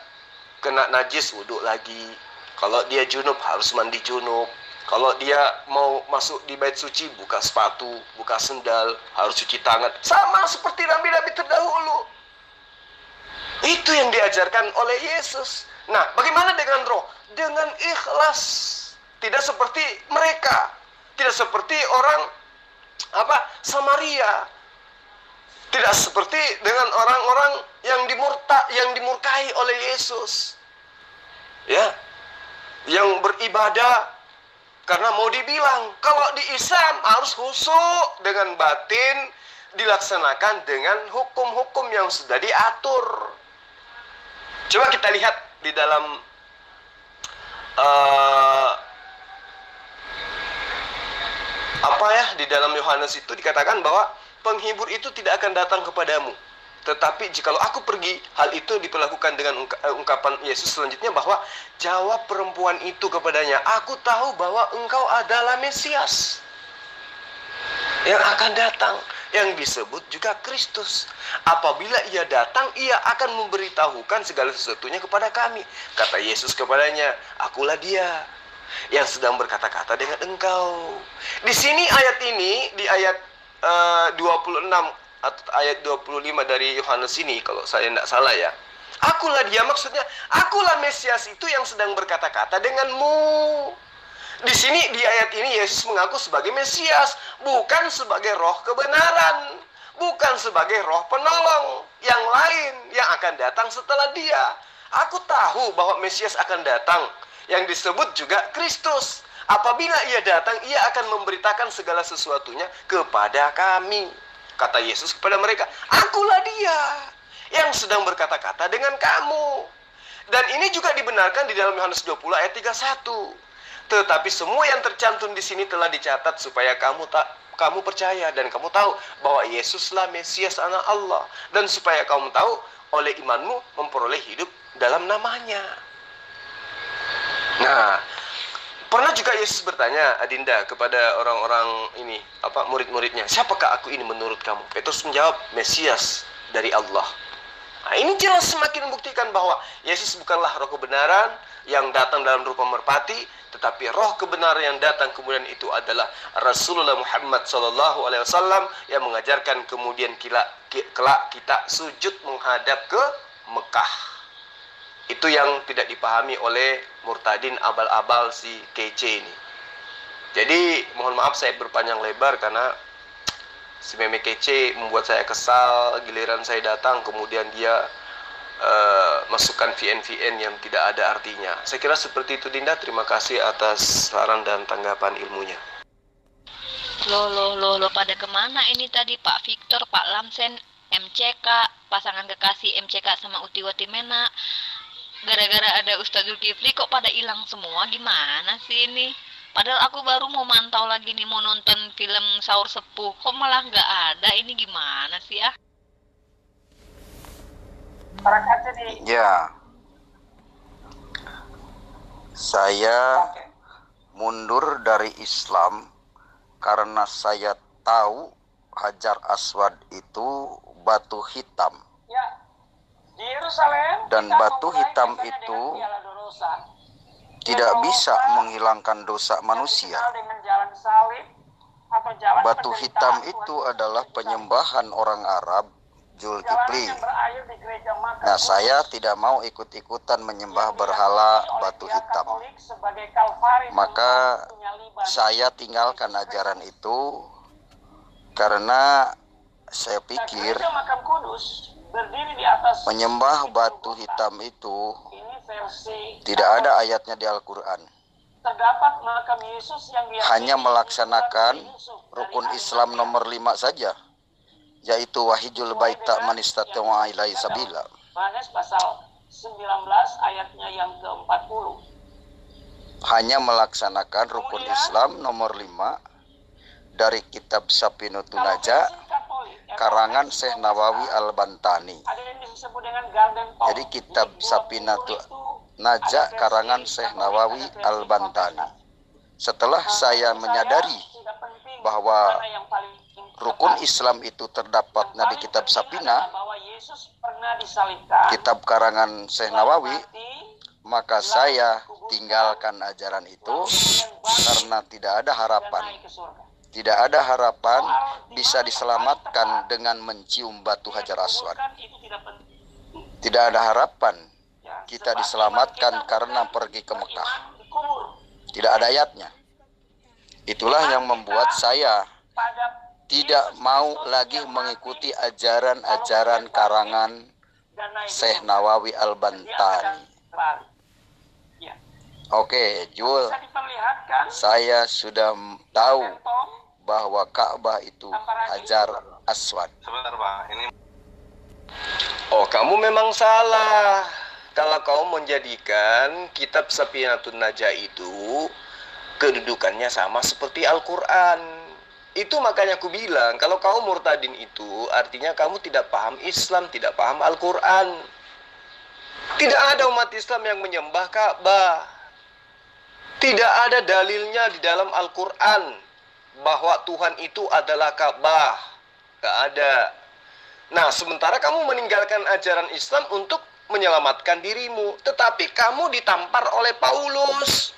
B: kena najis, wudhu lagi. Kalau dia junub, harus mandi junub. Kalau dia mau masuk di bait suci, buka sepatu, buka sendal, harus cuci tangan. Sama seperti nabi-nabi terdahulu. Itu yang diajarkan oleh Yesus. Nah, bagaimana dengan roh? Dengan ikhlas. Tidak seperti mereka. Tidak seperti orang Samaria. Tidak seperti dengan orang-orang yang dimurkai oleh Yesus. Ya. Yang beribadah karena mau dibilang kalau di Islam harus khusyuk dengan batin, dilaksanakan dengan hukum-hukum yang sudah diatur. Coba kita lihat di dalam di dalam Yohanes itu dikatakan bahwa penghibur itu tidak akan datang kepadamu. Tetapi jikalau aku pergi, hal itu diperlakukan dengan ungkapan Yesus selanjutnya bahwa jawab perempuan itu kepadanya, aku tahu bahwa engkau adalah Mesias yang akan datang, yang disebut juga Kristus. Apabila ia datang, ia akan memberitahukan segala sesuatunya kepada kami. Kata Yesus kepadanya, akulah dia yang sedang berkata-kata dengan engkau. Di sini ayat ini, di ayat 26 atau ayat 25 dari Yohanes ini, kalau saya tidak salah ya. Akulah dia, maksudnya akulah Mesias itu yang sedang berkata-kata denganmu. Di sini di ayat ini Yesus mengaku sebagai Mesias, bukan sebagai roh kebenaran, bukan sebagai roh penolong yang lain yang akan datang setelah dia. Aku tahu bahwa Mesias akan datang, yang disebut juga Kristus. Apabila ia datang, ia akan memberitakan segala sesuatunya kepada kami. Kata Yesus kepada mereka, akulah dia yang sedang berkata-kata dengan kamu. Dan ini juga dibenarkan di dalam Yohanes 20 ayat 31. Tetapi semua yang tercantum di sini telah dicatat supaya kamu percaya dan kamu tahu bahwa Yesuslah Mesias anak Allah, dan supaya kamu tahu oleh imanmu memperoleh hidup dalam namanya. Nah, pernah juga Yesus bertanya, Adinda, kepada orang-orang ini, murid-muridnya, siapakah aku ini menurut kamu? Petrus menjawab, Mesias dari Allah. Nah, ini jelas semakin membuktikan bahwa Yesus bukanlah roh kebenaran yang datang dalam rupa merpati, tetapi roh kebenaran yang datang kemudian itu adalah Rasulullah Muhammad SAW yang mengajarkan kemudian kelak kita sujud menghadap ke Mekah. Itu yang tidak dipahami oleh murtadin abal-abal si kece ini. Jadi mohon maaf saya berpanjang lebar karena si meme kece membuat saya kesal. Giliran saya datang, kemudian dia masukkan VN-VN yang tidak ada artinya. Saya kira seperti itu, Dinda. Terima kasih atas saran dan tanggapan ilmunya.
F: Loh, pada kemana ini tadi Pak Victor, Pak Lamsen, MCK, pasangan kekasih MCK sama Utiwati Mena? Gara-gara ada Ustadz Zulkifli kok pada hilang semua, gimana sih ini? Padahal aku baru mau mantau lagi nih, mau nonton film Sahur Sepuh, kok malah nggak ada, ini gimana sih ya?
C: Ya, saya mundur dari Islam karena saya tahu Hajar Aswad itu batu hitam. Dan batu hitam itu tidak bisa menghilangkan dosa manusia. Batu hitam itu adalah penyembahan orang Arab, Zulkifli. Nah, saya tidak mau ikut-ikutan menyembah berhala batu hitam. Maka saya tinggalkan ajaran itu karena saya pikir menyembah batu hitam itu tidak ada ayatnya di Al-Quran. Hanya melaksanakan rukun Islam nomor 5 saja, yaitu wahijul baita man istata'a ilaihi sabila.
E: Yohanes pasal 19 ayatnya yang ke-40.
C: Hanya melaksanakan rukun Islam nomor 5 dari kitab Safinatun Najah karangan Syekh Nawawi Al-Bantani. Jadi kitab Safinatun Najah karangan Syekh Nawawi Al-Bantani. Setelah saya menyadari bahwa rukun Islam itu terdapatnya di kitab Safinah, kitab karangan Syekh Nawawi, maka saya tinggalkan ajaran itu karena tidak ada harapan. Tidak ada harapan bisa diselamatkan dengan mencium batu Hajar Aswad. Tidak ada harapan kita diselamatkan karena pergi ke Mekah. Tidak ada ayatnya. Itulah yang membuat saya tidak mau lagi mengikuti ajaran-ajaran karangan Syekh Nawawi Al-Bantani. Oke, Jul, saya sudah tahu bahwa Ka'bah itu Hajar Aswad.
D: Sebentar Pak, ini
B: Oh, kamu memang salah kalau kau menjadikan kitab Safinatun Najah itu kedudukannya sama seperti Al-Quran. Itu makanya aku bilang, kalau kau murtadin itu artinya kamu tidak paham Islam, tidak paham Al-Quran. Tidak ada umat Islam yang menyembah Ka'bah. Tidak ada dalilnya di dalam Al-Quran bahwa Tuhan itu adalah Ka'bah. Gak ada. Nah, sementara kamu meninggalkan ajaran Islam untuk menyelamatkan dirimu. Tetapi kamu ditampar oleh Paulus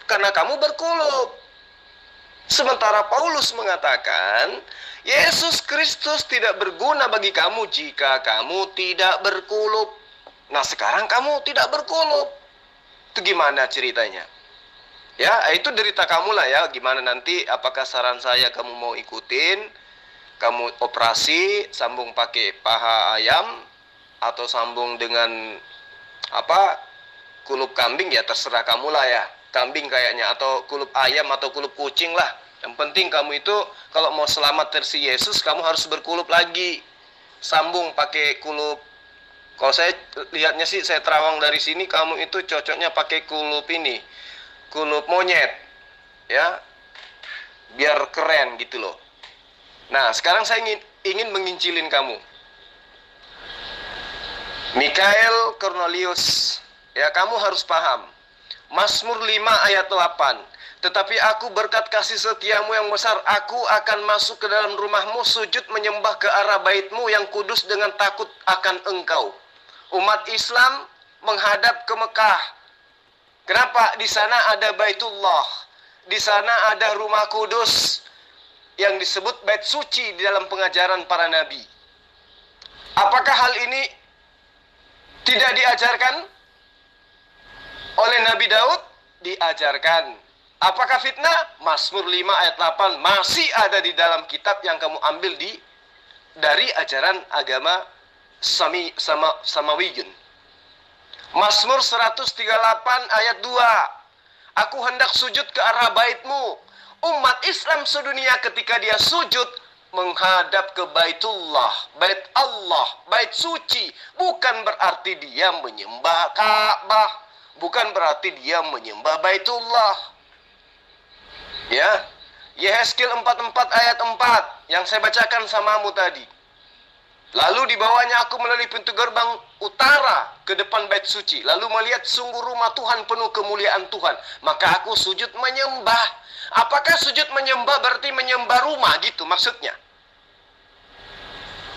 B: karena kamu berkulub. Sementara Paulus mengatakan, Yesus Kristus tidak berguna bagi kamu jika kamu tidak berkulub. Nah, sekarang kamu tidak berkulub. Itu gimana ceritanya? Ya, itu derita kamu lah ya. Gimana nanti, apakah saran saya kamu mau ikutin? Kamu operasi, sambung pakai paha ayam, atau sambung dengan kulup kambing, ya terserah kamu lah ya. Kambing kayaknya, atau kulup ayam, atau kulup kucing lah. Yang penting kamu itu kalau mau selamat versi Yesus, kamu harus berkulup lagi. Sambung pakai kulup. Kalau saya lihatnya sih, saya terawang dari sini, kamu itu cocoknya pakai kulup ini, kulup monyet, ya, biar keren gitu loh. Nah, sekarang saya ingin mengincilin kamu. Mikael Cornelius, ya, kamu harus paham. Mazmur 5 ayat 8. Tetapi aku berkat kasih setiamu yang besar, aku akan masuk ke dalam rumahmu, sujud menyembah ke arah baitmu yang kudus dengan takut akan engkau. Umat Islam menghadap ke Mekah. Kenapa? Di sana ada Baitullah. Di sana ada rumah kudus yang disebut bait suci di dalam pengajaran para nabi. Apakah hal ini tidak diajarkan oleh Nabi Daud? Diajarkan. Apakah fitnah? Mazmur 5 ayat 8 masih ada di dalam kitab yang kamu ambil dari ajaran agama Samawiyun. Mazmur 138 ayat 2. Aku hendak sujud ke arah baitmu. Umat Islam sedunia ketika dia sujud menghadap ke Baitullah, Bait Allah, Bait suci. Bukan berarti dia menyembah Ka'bah. Bukan berarti dia menyembah Baitullah. Ya, Yehezkiel 44 ayat 4 yang saya bacakan samamu tadi. Lalu dibawanya aku melalui pintu gerbang utara ke depan bait suci. Lalu melihat sungguh rumah Tuhan penuh kemuliaan Tuhan. Maka aku sujud menyembah. Apakah sujud menyembah berarti menyembah rumah gitu maksudnya?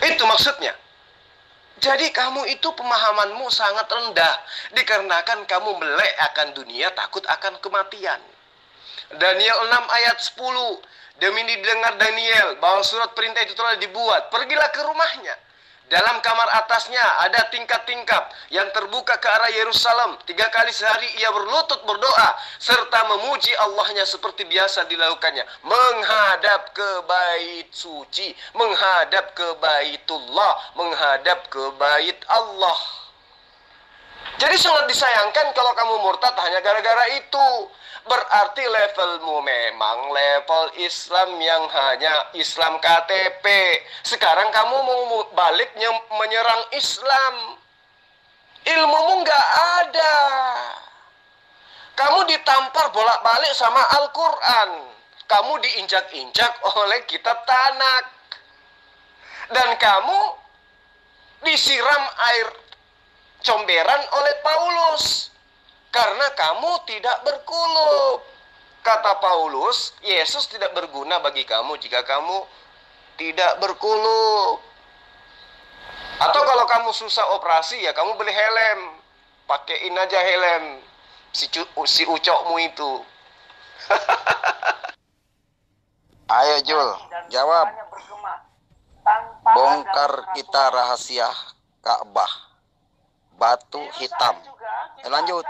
B: Itu maksudnya. Jadi kamu itu pemahamanmu sangat rendah. Dikarenakan kamu melek akan dunia, takut akan kematian. Daniel 6 ayat 10. Demi didengar Daniel bahwa surat perintah itu telah dibuat. Pergilah ke rumahnya. Dalam kamar atasnya ada tingkat-tingkat yang terbuka ke arah Yerusalem. 3 kali sehari ia berlutut berdoa serta memuji Allahnya seperti biasa dilakukannya. Menghadap ke bait suci, menghadap ke Baitullah, menghadap ke bait Allah. Jadi sangat disayangkan kalau kamu murtad hanya gara-gara itu. Berarti levelmu memang level Islam yang hanya Islam KTP. Sekarang kamu mau balik menyerang Islam. Ilmumu nggak ada. Kamu ditampar bolak-balik sama Al-Quran. Kamu diinjak-injak oleh kitab Tanak. Dan kamu disiram air comberan oleh Paulus. Karena kamu tidak berkulub. Kata Paulus, Yesus tidak berguna bagi kamu jika kamu tidak berkulub. Atau kalau kamu susah operasi, ya kamu beli helm. Pakein aja helm si ucokmu itu.
C: Ayo Jul, jawab. Bongkar kita rahasia Ka'bah. Batu hitam. Lanjut.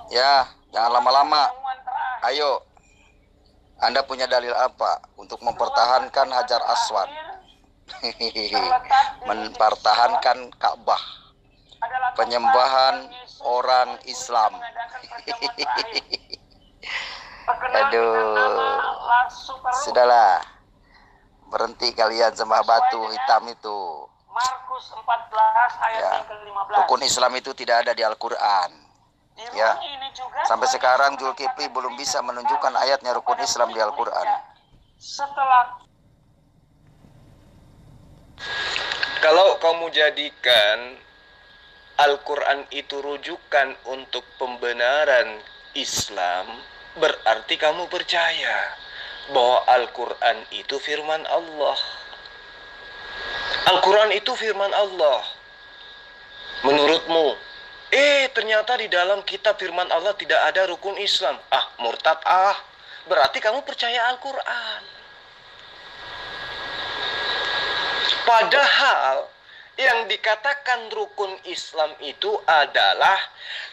C: Ya, jangan lama-lama. Ayo. Anda punya dalil apa untuk mempertahankan Hajar Aswad? Mempertahankan Ka'bah. Penyembahan orang Islam. Aduh. Sudahlah. Berhenti kalian sembah batu hitam itu.
E: Markus 14 ayat
C: Ya.
E: yang ke-15.
C: Rukun Islam itu tidak ada di Al-Quran. Ya. Sampai sekarang Zulkifli belum bisa menunjukkan ayatnya rukun Islam di Al-Quran.
E: Setelah
B: Kalau kamu jadikan Al-Quran itu rujukan untuk pembenaran Islam, berarti kamu percaya bahwa Al-Quran itu firman Allah. Al-Quran itu firman Allah. Menurutmu, ternyata di dalam kitab firman Allah tidak ada rukun Islam. Murtad berarti kamu percaya Al-Quran. Padahal yang dikatakan rukun Islam itu adalah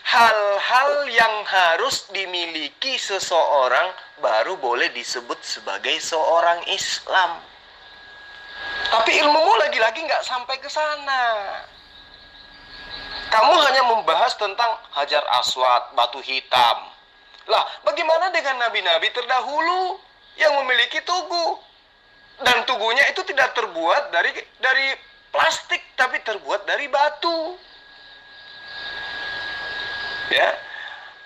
B: hal-hal yang harus dimiliki seseorang baru boleh disebut sebagai seorang Islam. Tapi ilmumu lagi-lagi nggak sampai ke sana. Kamu hanya membahas tentang Hajar Aswad, batu hitam. Lah, bagaimana dengan nabi-nabi terdahulu yang memiliki tugu? Dan tugunya itu tidak terbuat dari plastik, tapi terbuat dari batu. Ya.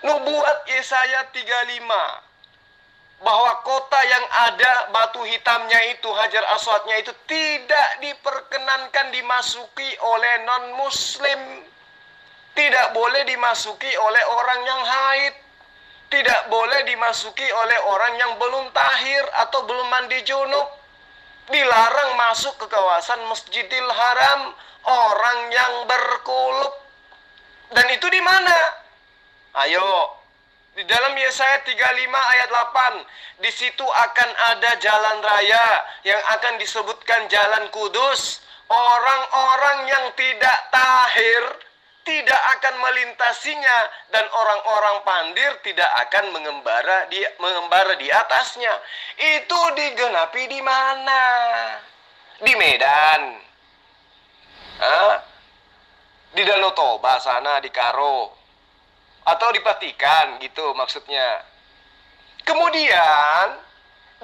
B: Nubuat Yesaya 35 bahwa kota yang ada batu hitamnya itu, Hajar Aswadnya itu tidak diperkenankan dimasuki oleh non-muslim. Tidak boleh dimasuki oleh orang yang haid. Tidak boleh dimasuki oleh orang yang belum tahir atau belum mandi junub. Dilarang masuk ke kawasan Masjidil Haram orang yang berkulub. Dan itu di mana? Ayo. Di dalam Yesaya 35 ayat 8, di situ akan ada jalan raya yang akan disebutkan jalan kudus. Orang-orang yang tidak tahir tidak akan melintasinya, dan orang-orang pandir tidak akan mengembara di atasnya. Itu digenapi di mana? Di Medan, di Danau Toba sana, di Karo, atau di Patikan gitu maksudnya. Kemudian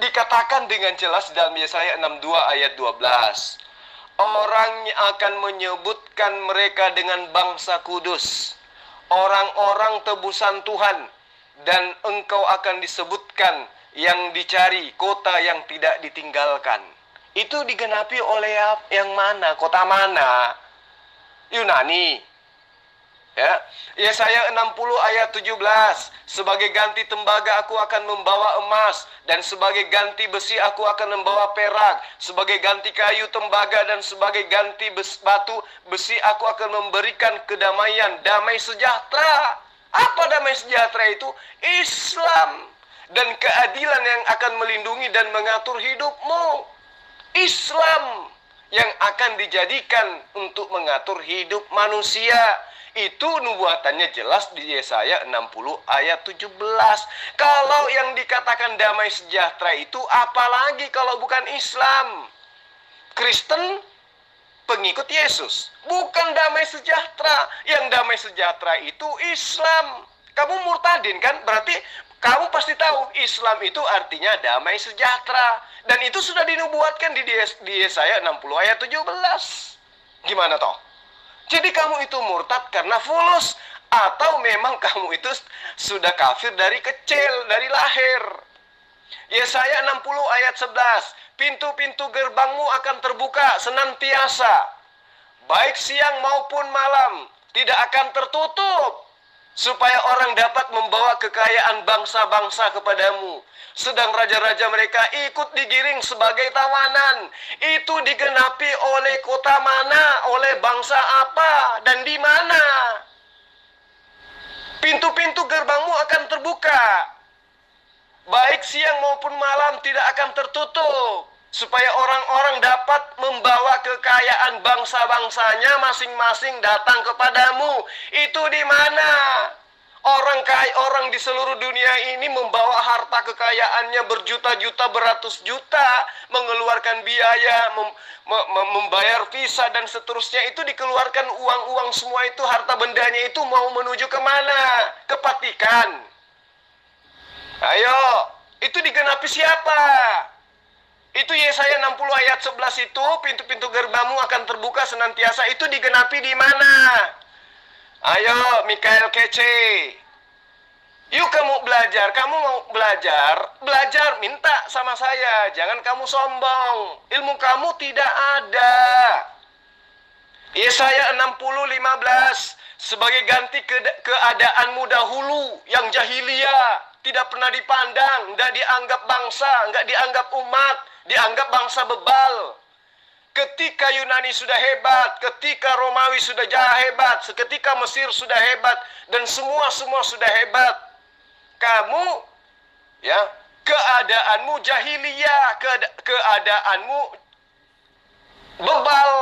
B: dikatakan dengan jelas dalam Yesaya 62 ayat 12. Orang akan menyebutkan mereka dengan bangsa kudus, orang-orang tebusan Tuhan, dan engkau akan disebutkan yang dicari, kota yang tidak ditinggalkan. Itu digenapi oleh yang mana? Kota mana? Yunani. Ya, Yesaya 60 ayat 17, sebagai ganti tembaga aku akan membawa emas, dan sebagai ganti besi aku akan membawa perak, sebagai ganti kayu tembaga dan sebagai ganti batu besi aku akan memberikan kedamaian, damai sejahtera. Apa damai sejahtera itu? Islam dan keadilan yang akan melindungi dan mengatur hidupmu. Islam yang akan dijadikan untuk mengatur hidup manusia. Itu nubuatannya jelas di Yesaya 60 ayat 17. Kalau yang dikatakan damai sejahtera itu apalagi kalau bukan Islam? Kristen pengikut Yesus, bukan damai sejahtera. Yang damai sejahtera itu Islam. Kamu murtadin kan? Berarti kamu pasti tahu Islam itu artinya damai sejahtera. Dan itu sudah dinubuatkan di Yesaya 60 ayat 17. Gimana toh? Jadi kamu itu murtad karena fulus, atau memang kamu itu sudah kafir dari kecil, dari lahir. Yesaya 60 ayat 11, pintu-pintu gerbangmu akan terbuka senantiasa, baik siang maupun malam, tidak akan tertutup, supaya orang dapat membawa kekayaan bangsa-bangsa kepadamu. Sedang raja-raja mereka ikut digiring sebagai tawanan. Itu digenapi oleh kota mana, oleh bangsa apa, dan di mana? Pintu-pintu gerbangmu akan terbuka, baik siang maupun malam tidak akan tertutup, supaya orang-orang dapat membawa kekayaan bangsa-bangsanya masing-masing datang kepadamu. Itu di mana? Orang di seluruh dunia ini membawa harta kekayaannya berjuta-juta, beratus juta, mengeluarkan biaya, membayar visa dan seterusnya. Itu dikeluarkan uang-uang semua itu, harta bendanya itu mau menuju kemana? Ke Patikan. Ayo, itu digenapi siapa? Itu Yesaya 60 ayat 11 itu, pintu-pintu gerbangmu akan terbuka senantiasa. Itu digenapi di mana? Ayo, Mikael Kece. Yuk kamu belajar. Kamu mau belajar? Belajar, minta sama saya. Jangan kamu sombong. Ilmu kamu tidak ada. Yesaya 60:15. Sebagai ganti keadaanmu dahulu yang jahiliyah, tidak pernah dipandang, tidak dianggap bangsa, nggak dianggap umat, dianggap bangsa bebal. Ketika Yunani sudah hebat, ketika Romawi sudah hebat, ketika Mesir sudah hebat, dan semua sudah hebat, kamu, ya, keadaanmu jahiliyah, keadaanmu bebal.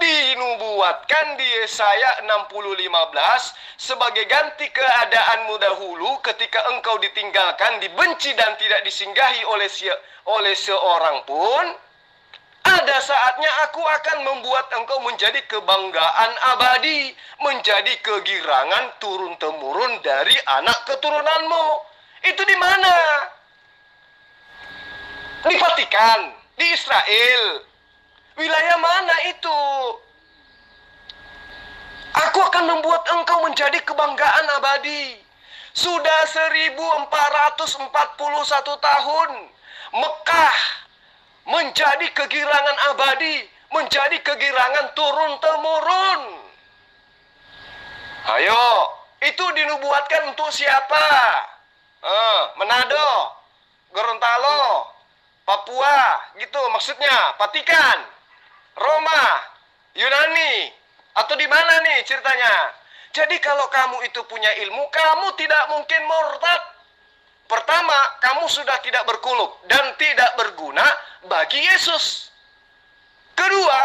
B: Dinubuatkan di Yesaya 60:15 sebagai ganti keadaanmu dahulu ketika engkau ditinggalkan, dibenci dan tidak disinggahi oleh seorang pun. Ada saatnya aku akan membuat engkau menjadi kebanggaan abadi, menjadi kegirangan turun-temurun dari anak keturunanmu. Itu di mana? Di Vatikan, di Israel. Wilayah mana itu? Aku akan membuat engkau menjadi kebanggaan abadi. Sudah 1441 tahun Mekah menjadi kegirangan abadi, menjadi kegirangan turun-temurun. Ayo, itu dinubuatkan untuk siapa? Manado, Gorontalo, Papua, gitu maksudnya, Vatikan, Roma, Yunani, atau di mana nih ceritanya? Jadi kalau kamu itu punya ilmu, kamu tidak mungkin murtad. Pertama, kamu sudah tidak berkuluk dan tidak berguna bagi Yesus. Kedua,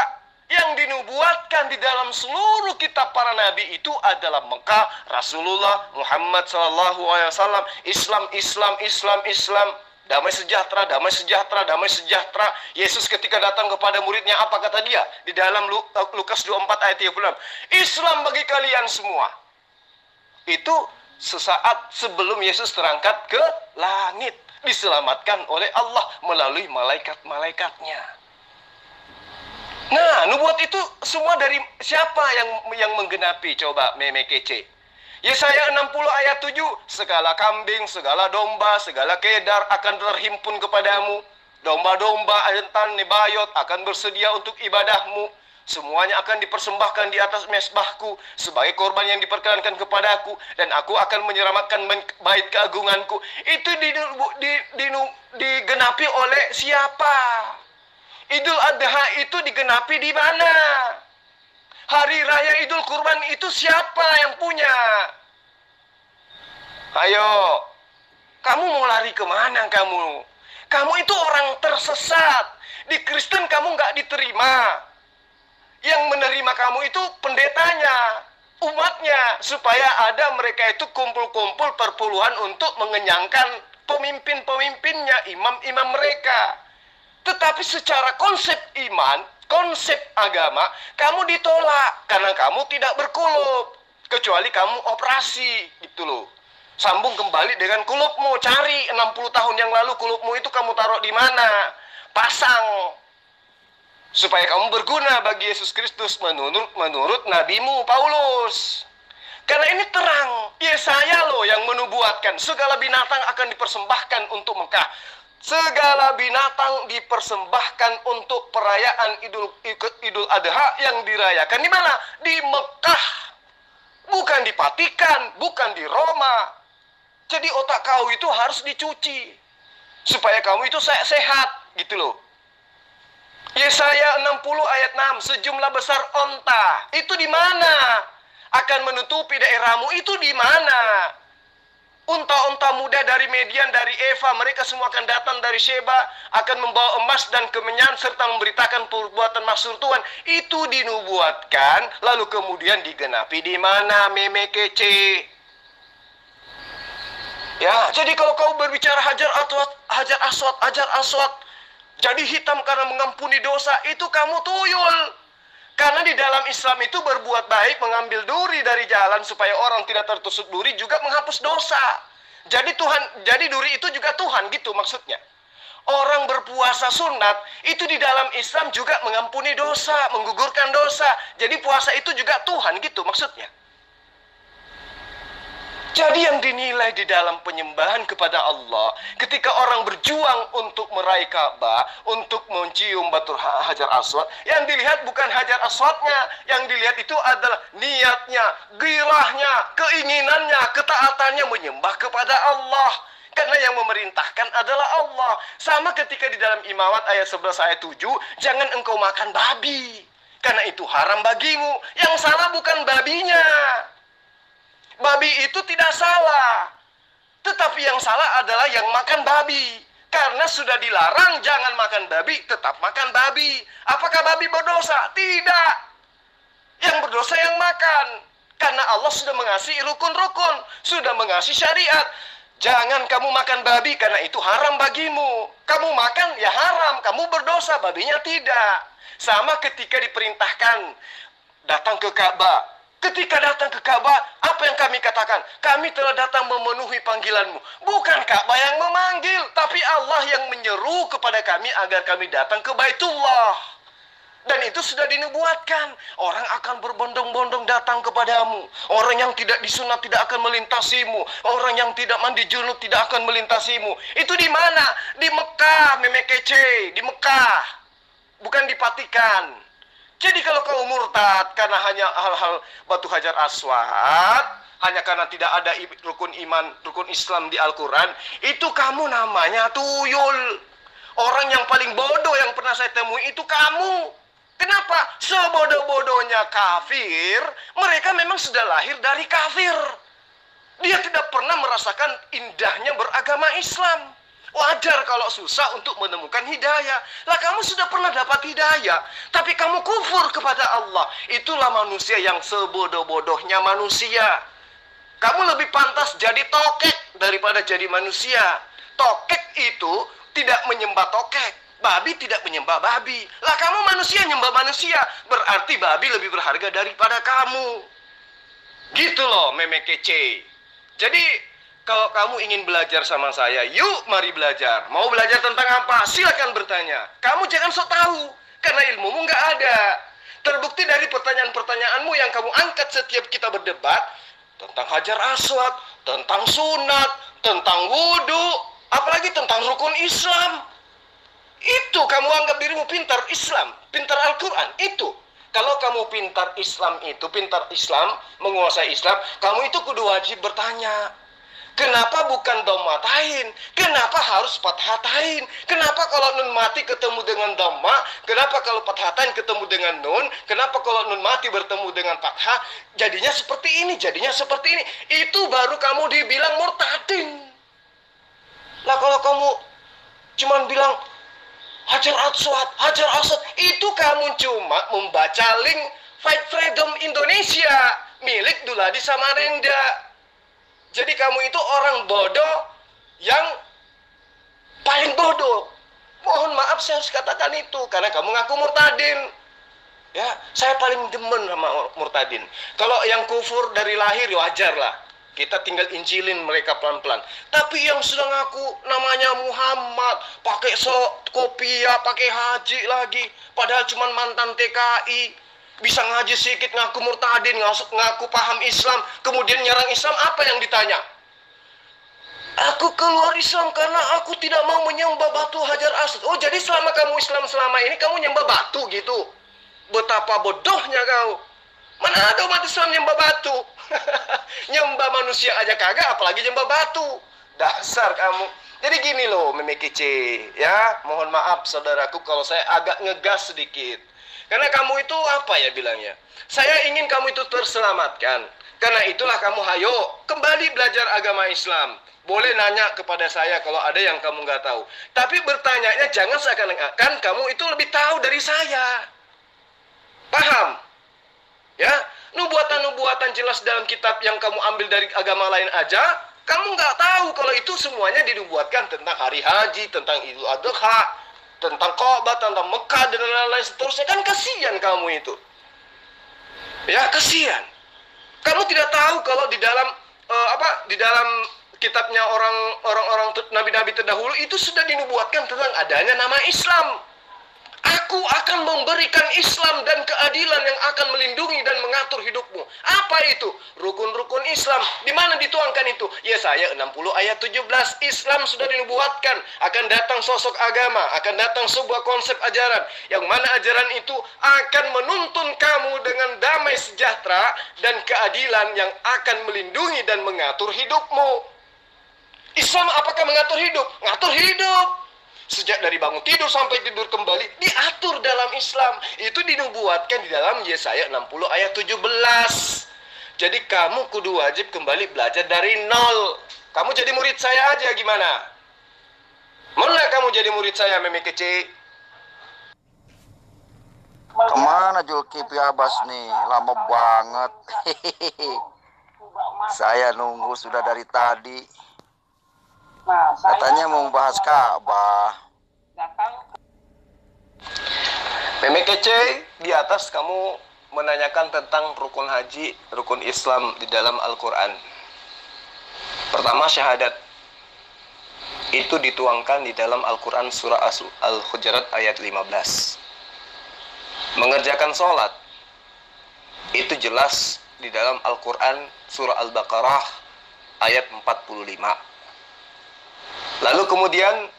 B: yang dinubuatkan di dalam seluruh kitab para nabi itu adalah Mekah, Rasulullah Muhammad SAW, Islam, Islam, Islam, Islam, damai sejahtera, damai sejahtera, damai sejahtera. Yesus ketika datang kepada muridnya, apa kata dia? Di dalam Lukas 24 ayat 36, Islam bagi kalian semua. Itu sesaat sebelum Yesus terangkat ke langit, diselamatkan oleh Allah melalui malaikat-malaikatnya. Nah, nubuat itu semua dari siapa yang menggenapi? Coba meme kece. Yesaya 60 ayat 7, segala kambing, segala domba, segala kedar akan terhimpun kepadamu. Domba-domba, jantan, nebayot akan bersedia untuk ibadahmu. Semuanya akan dipersembahkan di atas mezbahku sebagai korban yang diperkenankan kepadaku, dan aku akan menyelamatkan bait keagunganku. Itu digenapi oleh siapa? Idul Adha itu digenapi di mana? Hari Raya Idul Kurban itu siapa yang punya? Ayo, kamu mau lari kemana kamu? Kamu itu orang tersesat. Di Kristen kamu nggak diterima. Yang menerima kamu itu pendetanya, umatnya, supaya ada mereka itu kumpul-kumpul perpuluhan untuk mengenyangkan pemimpin-pemimpinnya, imam-imam mereka. Tetapi secara konsep iman, konsep agama, kamu ditolak karena kamu tidak berkulub. Kecuali kamu operasi, gitu loh. Sambung kembali dengan kulubmu, cari 60 tahun yang lalu kulubmu itu kamu taruh di mana. Pasang. Supaya kamu berguna bagi Yesus Kristus menurut nabimu Paulus. Karena ini terang, Yesaya loh yang menubuatkan segala binatang akan dipersembahkan untuk Mekah. Segala binatang dipersembahkan untuk perayaan Idul Adha yang dirayakan di mana? Di Mekah. Bukan di Vatikan, bukan di Roma. Jadi otak kau itu harus dicuci supaya kamu itu sehat, gitu loh. Yesaya 60 ayat 6, sejumlah besar onta. Itu di mana? Akan menutupi daerahmu, itu di mana? Unta-unta muda dari Median, dari Eva, mereka semua akan datang dari Sheba, akan membawa emas dan kemenyan, serta memberitakan perbuatan maksud Tuhan. Itu dinubuatkan, lalu kemudian digenapi di mana, meme kece? Ya, jadi kalau kau berbicara hajar aswad, jadi hitam karena mengampuni dosa, itu kamu tuyul. Karena di dalam Islam itu berbuat baik, mengambil duri dari jalan supaya orang tidak tertusuk duri, juga menghapus dosa. Jadi duri itu juga Tuhan, gitu maksudnya. Orang berpuasa sunat itu di dalam Islam juga mengampuni dosa, menggugurkan dosa. Jadi puasa itu juga Tuhan, gitu maksudnya. Jadi yang dinilai di dalam penyembahan kepada Allah, ketika orang berjuang untuk meraih Ka'bah, untuk mencium batu hajar aswad, yang dilihat bukan hajar aswadnya, yang dilihat itu adalah niatnya, gairahnya, keinginannya, ketaatannya menyembah kepada Allah. Karena yang memerintahkan adalah Allah. Sama ketika di dalam Imamat ayat 11 ayat 7, jangan engkau makan babi, karena itu haram bagimu. Yang salah bukan babinya. Babi itu tidak salah, tetapi yang salah adalah yang makan babi. Karena sudah dilarang jangan makan babi, tetap makan babi. Apakah babi berdosa? Tidak. Yang berdosa yang makan. Karena Allah sudah mengasihi rukun-rukun, sudah mengasihi syariat. Jangan kamu makan babi karena itu haram bagimu. Kamu makan ya haram, kamu berdosa, babinya tidak. Sama ketika diperintahkan datang ke Ka'bah. Ketika datang ke Ka'bah, apa yang kami katakan? Kami telah datang memenuhi panggilanmu. Bukan Ka'bah yang memanggil, tapi Allah yang menyeru kepada kami agar kami datang ke Baitullah. Dan itu sudah dinubuatkan. Orang akan berbondong-bondong datang kepadamu. Orang yang tidak disunat tidak akan melintasimu. Orang yang tidak mandi junub tidak akan melintasimu. Itu di mana? Di Mekah, meme kece. Di Mekah. Bukan di Vatikan. Jadi kalau kau murtad karena hanya hal-hal batu hajar aswad, hanya karena tidak ada rukun iman, rukun Islam di Al-Quran, itu kamu namanya tuyul. Orang yang paling bodoh yang pernah saya temui itu kamu. Kenapa? Sebodoh-bodohnya kafir, mereka memang sudah lahir dari kafir. Dia tidak pernah merasakan indahnya beragama Islam. Wajar kalau susah untuk menemukan hidayah. Lah kamu sudah pernah dapat hidayah, tapi kamu kufur kepada Allah. Itulah manusia yang sebodoh-bodohnya manusia. Kamu lebih pantas jadi tokek daripada jadi manusia. Tokek itu tidak menyembah tokek. Babi tidak menyembah babi. Lah kamu manusia nyembah manusia. Berarti babi lebih berharga daripada kamu. Gitu loh meme kece. Jadi kalau kamu ingin belajar sama saya, yuk mari belajar. Mau belajar tentang apa? Silakan bertanya. Kamu jangan sok tahu, karena ilmumu nggak ada. Terbukti dari pertanyaan-pertanyaanmu yang kamu angkat setiap kita berdebat, tentang hajar aswad, tentang sunat, tentang wudhu, apalagi tentang rukun Islam. Itu kamu anggap dirimu pintar Islam, pintar Al-Quran, itu. Kalau kamu pintar Islam itu, pintar Islam, menguasai Islam, kamu itu kudu wajib bertanya. Kenapa bukan dhammatain? Kenapa harus fathatain? Kenapa kalau nun mati ketemu dengan dhamma? Kenapa kalau fathatain ketemu dengan nun? Kenapa kalau nun mati bertemu dengan fathah? Jadinya seperti ini, jadinya seperti ini. Itu baru kamu dibilang murtadin. Lah kalau kamu cuman bilang hajar aswad, itu kamu cuma membaca link Fight Freedom Indonesia milik Duladi Samarinda. Jadi kamu itu orang bodoh yang paling bodoh. Mohon maaf saya harus katakan itu, karena kamu ngaku murtadin. Ya, saya paling demen sama murtadin. Kalau yang kufur dari lahir ya wajar lah. Kita tinggal injilin mereka pelan-pelan. Tapi yang sudah ngaku namanya Muhammad, pakai kopiah, pakai haji lagi, padahal cuma mantan TKI, bisa ngaji sedikit ngaku murtadin, ngaku paham Islam, kemudian nyerang Islam, apa yang ditanya? Aku keluar Islam karena aku tidak mau menyembah batu hajar aswad. Oh, jadi selama kamu Islam selama ini kamu nyembah batu gitu? Betapa bodohnya kau. Mana ada umat Islam nyembah batu? Nyembah manusia aja kagak, apalagi nyembah batu. Dasar kamu. Jadi gini loh, meme kece, ya. Mohon maaf saudaraku kalau saya agak ngegas sedikit. Karena kamu itu apa ya bilangnya? Saya ingin kamu itu terselamatkan. Karena itulah kamu hayo kembali belajar agama Islam. Boleh nanya kepada saya kalau ada yang kamu nggak tahu. Tapi bertanyanya jangan seakan-akan kamu itu lebih tahu dari saya. Paham? Ya, nubuatan-nubuatan jelas dalam kitab yang kamu ambil dari agama lain aja, kamu nggak tahu kalau itu semuanya dinubuatkan tentang hari haji, tentang Idul Adha, tentang Ka'bah, tentang Mekah dan lain-lain seterusnya. Kan kasihan kamu itu. Ya, kasihan. Kamu tidak tahu kalau di dalam di dalam kitabnya orang-orang nabi-nabi terdahulu itu sudah dinubuatkan tentang adanya nama Islam. Aku akan memberikan Islam dan keadilan yang akan melindungi dan mengatur hidupmu. Apa itu? Rukun-rukun Islam. Di mana dituangkan itu? Yesaya 60 ayat 17. Islam sudah dinubuatkan. Akan datang sosok agama. Akan datang sebuah konsep ajaran. Yang mana ajaran itu akan menuntun kamu dengan damai sejahtera dan keadilan yang akan melindungi dan mengatur hidupmu. Islam apakah mengatur hidup? Ngatur hidup. Sejak dari bangun tidur sampai tidur kembali diatur dalam Islam. Itu dinubuatkan di dalam Yesaya 60 ayat 17. Jadi kamu kudu wajib kembali belajar dari nol. Kamu jadi murid saya aja gimana? Mana kamu jadi murid saya meme kece?
C: Kemana Zulkifli Abbas nih? Lama banget. Saya nunggu sudah dari tadi. Katanya mau bahas Ka'bah.
B: Meme kece, di atas kamu menanyakan tentang rukun haji, rukun Islam di dalam Al-Quran. Pertama syahadat. Itu dituangkan di dalam Al-Quran surah Al-Hujurat ayat 15. Mengerjakan sholat. Itu jelas di dalam Al-Quran surah Al-Baqarah ayat 45. Lalu kemudian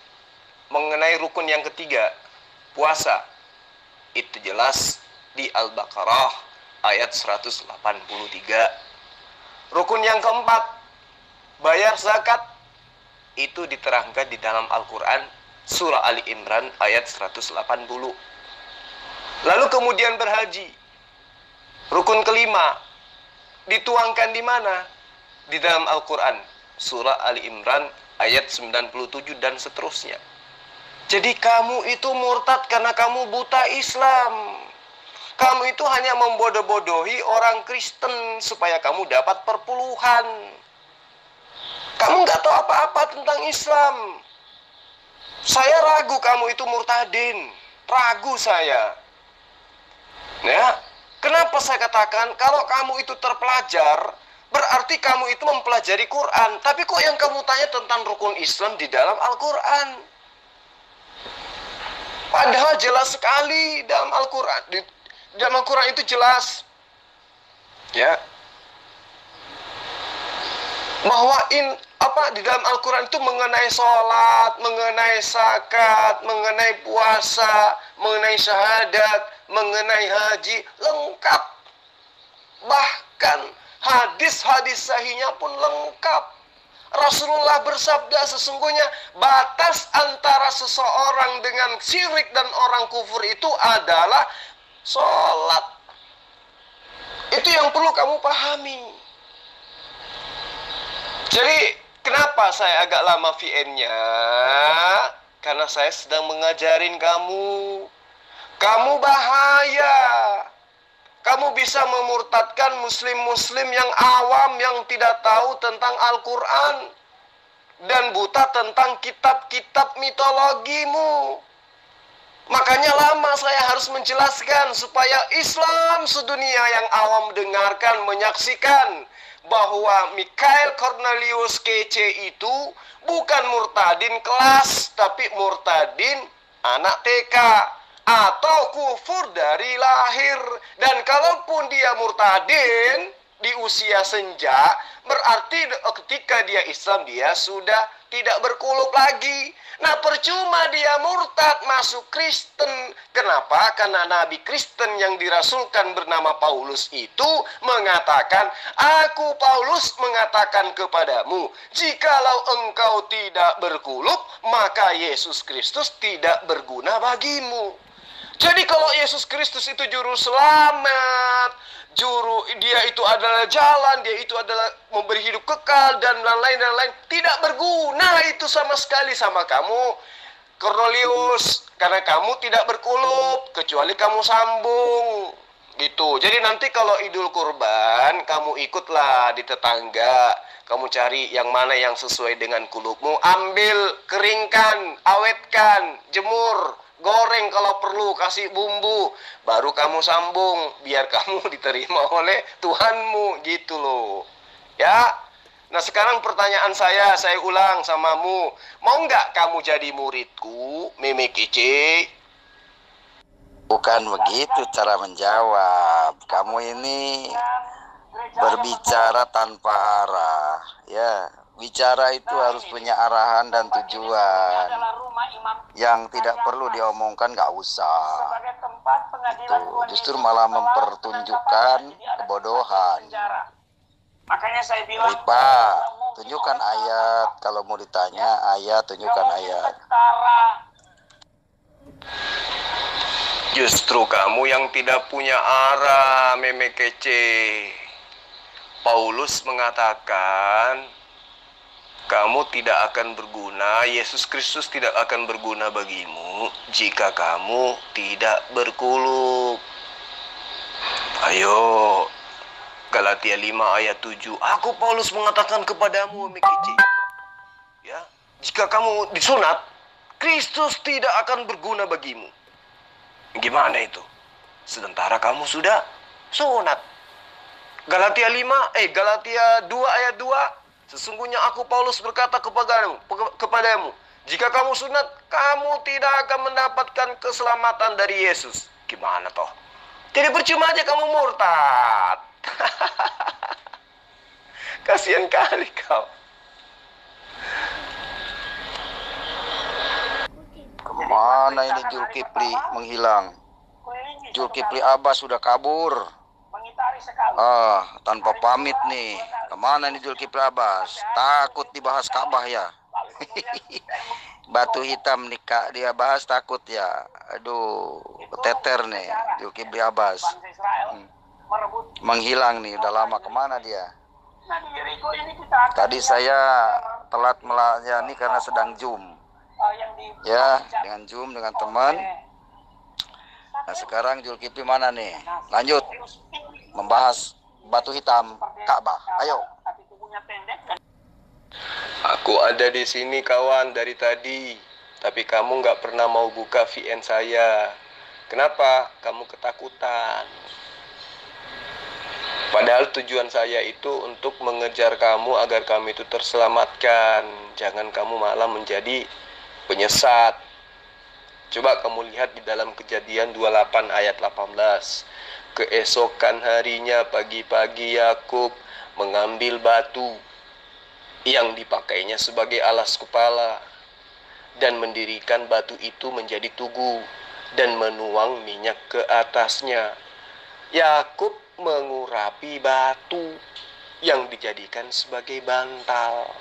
B: mengenai rukun yang ketiga, puasa. Itu jelas di Al-Baqarah ayat 183. Rukun yang keempat, bayar zakat. Itu diterangkan di dalam Al-Quran surah Ali Imran ayat 180. Lalu kemudian berhaji. Rukun kelima dituangkan di mana? Di dalam Al-Quran surah Ali Imran ayat 97 dan seterusnya. Jadi kamu itu murtad karena kamu buta Islam. Kamu itu hanya membodoh-bodohi orang Kristen supaya kamu dapat perpuluhan. Kamu nggak tahu apa-apa tentang Islam. Saya ragu kamu itu murtadin. Ragu saya. Ya, kenapa saya katakan kalau kamu itu terpelajar, berarti kamu itu mempelajari Quran. Tapi kok yang kamu tanya tentang rukun Islam di dalam Al-Quran? Padahal jelas sekali dalam Al-Quran. Di dalam Al-Quran itu jelas. Ya. Bahwa di dalam Al-Quran itu mengenai sholat, mengenai zakat, mengenai puasa, mengenai syahadat, mengenai haji, lengkap. Bahkan hadis-hadis sahihnya pun lengkap. Rasulullah bersabda sesungguhnya batas antara seseorang dengan syirik dan orang kufur itu adalah sholat. Itu yang perlu kamu pahami. Jadi kenapa saya agak lama VN-nya? Karena saya sedang mengajarin kamu. Kamu bahaya. Kamu bisa memurtadkan muslim-muslim yang awam yang tidak tahu tentang Al-Quran dan buta tentang kitab-kitab mitologimu. Makanya lama saya harus menjelaskan supaya Islam sedunia yang awam dengarkan, menyaksikan bahwa Mikhail Cornelius Kece itu bukan murtadin kelas, tapi murtadin anak TK. Atau kufur dari lahir. Dan kalaupun dia murtadin di usia senja, berarti ketika dia Islam dia sudah tidak berkulub lagi. Nah percuma dia murtad masuk Kristen. Kenapa? Karena Nabi Kristen yang dirasulkan bernama Paulus itu mengatakan, aku Paulus mengatakan kepadamu, jikalau engkau tidak berkulub, maka Yesus Kristus tidak berguna bagimu. Jadi kalau Yesus Kristus itu juru selamat, dia itu adalah jalan, dia itu adalah memberi hidup kekal dan lain-lain, tidak berguna itu sama sekali sama kamu, Cornelius, karena kamu tidak berkulub kecuali kamu sambung gitu. Jadi nanti kalau Idul Kurban kamu ikutlah di tetangga, kamu cari yang mana yang sesuai dengan kulubmu, ambil, keringkan, awetkan, jemur, goreng kalau perlu, kasih bumbu, baru kamu sambung, biar kamu diterima oleh Tuhanmu, gitu loh. Ya, nah sekarang pertanyaan saya ulang samamu, mau nggak kamu jadi muridku, Meme Kece?
C: Bukan begitu cara menjawab. Kamu ini berbicara tanpa arah, ya. Bicara itu harus punya arahan dan tujuan. Yang tidak perlu diomongkan nggak usah. Itu justru malah mempertunjukkan kebodohan.
E: Makanya saya bilang,
C: Pak, tunjukkan ayat. Kalau mau ditanya ayat, tunjukkan ayat.
B: Justru kamu yang tidak punya arah, Meme Kece. Paulus mengatakan, kamu tidak akan berguna, Yesus Kristus tidak akan berguna bagimu jika kamu tidak berkulub. Ayo, Galatia 5 ayat 7. Aku Paulus mengatakan kepadamu, Mekece, ya, jika kamu disunat, Kristus tidak akan berguna bagimu. Gimana itu? Sementara kamu sudah sunat. Galatia 2 ayat 2. Sesungguhnya aku Paulus berkata kepadamu, jika kamu sunat, kamu tidak akan mendapatkan keselamatan dari Yesus. Gimana toh? Jadi percuma aja kamu murtad. Kasihan kali kau.
C: Kemana ini Zulkifli menghilang? Zulkifli Abbas sudah kabur. Tanpa pamit nih. Kemana nih Zulkifli Abbas? Takut dibahas Ka'bah ya. Batu hitam nih Kak, dia bahas takut ya. Aduh, keteter nih Zulkifli Abbas. Menghilang nih, udah lama. Kemana dia?
E: Nah, di Jericho ini kita akan
C: Tadi saya telat melayani karena sedang Zoom.
E: yang di
C: Ya, dengan Zoom dengan teman. Nah, sekarang Zulkifli mana nih? Lanjut membahas batu hitam Ka'bah. Ayo.
E: tapi tubuhnya pendek dan
B: Aku ada di sini kawan dari tadi, tapi kamu nggak pernah mau buka VN saya. Kenapa? Kamu ketakutan. Padahal tujuan saya itu untuk mengejar kamu agar kamu itu terselamatkan. Jangan kamu malah menjadi penyesat. Coba kamu lihat di dalam Kejadian 28 ayat 18. Keesokan harinya pagi-pagi Yakub mengambil batu yang dipakainya sebagai alas kepala dan mendirikan batu itu menjadi tugu dan menuang minyak ke atasnya. Yakub mengurapi batu yang dijadikan sebagai bantal.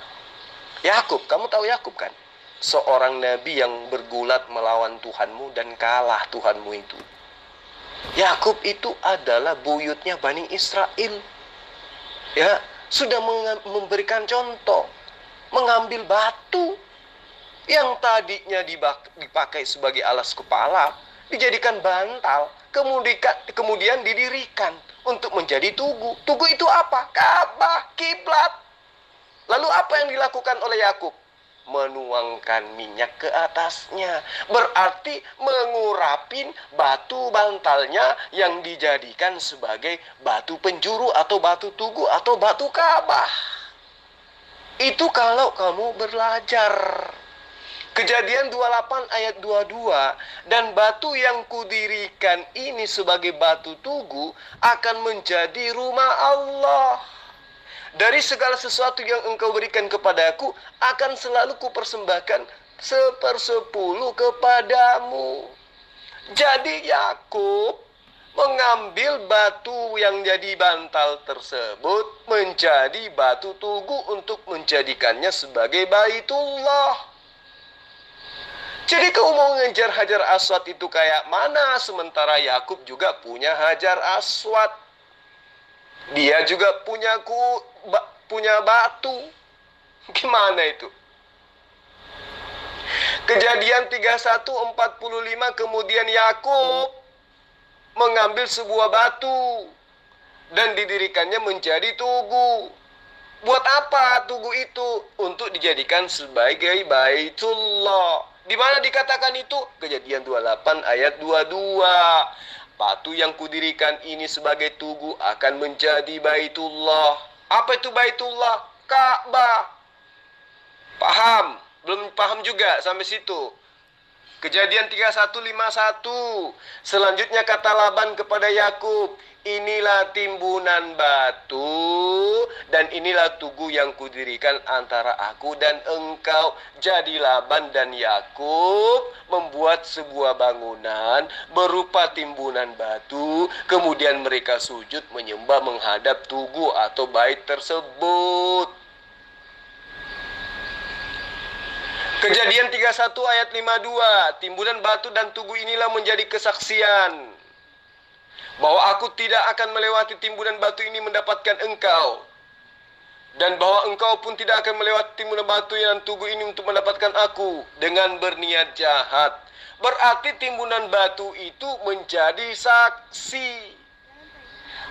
B: Yakub, kamu tahu Yakub kan? Seorang nabi yang bergulat melawan Tuhanmu dan kalah Tuhanmu itu. Yakub itu adalah buyutnya Bani Israel. Ya, sudah memberikan contoh, mengambil batu yang tadinya dipakai sebagai alas kepala, dijadikan bantal, kemudian didirikan untuk menjadi tugu. Tugu itu apa? Ka'bah, kiblat. Lalu apa yang dilakukan oleh Yakub? Menuangkan minyak ke atasnya. Berarti mengurapin batu bantalnya yang dijadikan sebagai batu penjuru atau batu tugu atau batu Ka'bah. Itu kalau kamu belajar. Kejadian 28 ayat 22, dan batu yang kudirikan ini sebagai batu tugu akan menjadi rumah Allah. Dari segala sesuatu yang engkau berikan kepadaku akan selalu kupersembahkan 1/10 kepadamu. Jadi Yakub mengambil batu yang jadi bantal tersebut menjadi batu tugu untuk menjadikannya sebagai Baitullah. Jadi kau mau ngejar Hajar Aswad itu kayak mana? Sementara Yakub juga punya Hajar Aswad. Dia juga punya batu. Gimana itu? Kejadian 31:45, kemudian Yakub mengambil sebuah batu dan didirikannya menjadi tugu. Buat apa tugu itu? Untuk dijadikan sebagai Baitullah. Di mana dikatakan itu? Kejadian 28 ayat 22. Batu yang kudirikan ini sebagai tugu akan menjadi Baitullah. Apa itu Baitullah? Ka'bah. Paham? Belum paham juga sampai situ. Kejadian 31:51. Selanjutnya kata Laban kepada Yakub, inilah timbunan batu dan inilah tugu yang kudirikan antara aku dan engkau. Jadi Laban dan Yakub membuat sebuah bangunan berupa timbunan batu. Kemudian mereka sujud menyembah menghadap tugu atau bait tersebut. Kejadian 31 ayat 52. Timbunan batu dan tugu inilah menjadi kesaksian bahwa aku tidak akan melewati timbunan batu ini mendapatkan engkau, dan bahwa engkau pun tidak akan melewati timbunan batu dan tugu ini untuk mendapatkan aku dengan berniat jahat. Berarti timbunan batu itu menjadi saksi.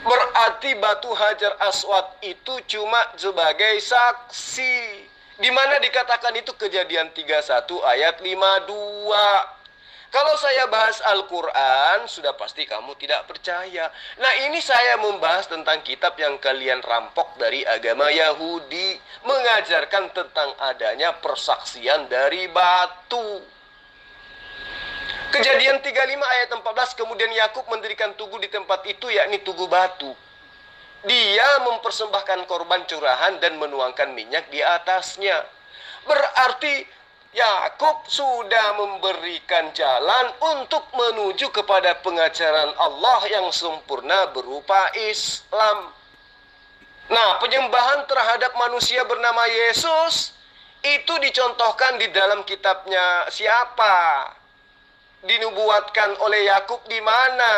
B: Berarti batu Hajar Aswad itu cuma sebagai saksi. Di mana dikatakan itu? Kejadian 31 ayat 52. Kalau saya bahas Al-Quran, sudah pasti kamu tidak percaya. Nah, ini saya membahas tentang kitab yang kalian rampok dari agama Yahudi. Mengajarkan tentang adanya persaksian dari batu. Kejadian 35 ayat 14, kemudian Yakub mendirikan tugu di tempat itu, yakni tugu batu. Dia mempersembahkan korban curahan dan menuangkan minyak di atasnya. Berarti Yakub sudah memberikan jalan untuk menuju kepada pengajaran Allah yang sempurna berupa Islam. Nah, penyembahan terhadap manusia bernama Yesus itu dicontohkan di dalam kitabnya siapa? Dinubuatkan oleh Yakub di mana?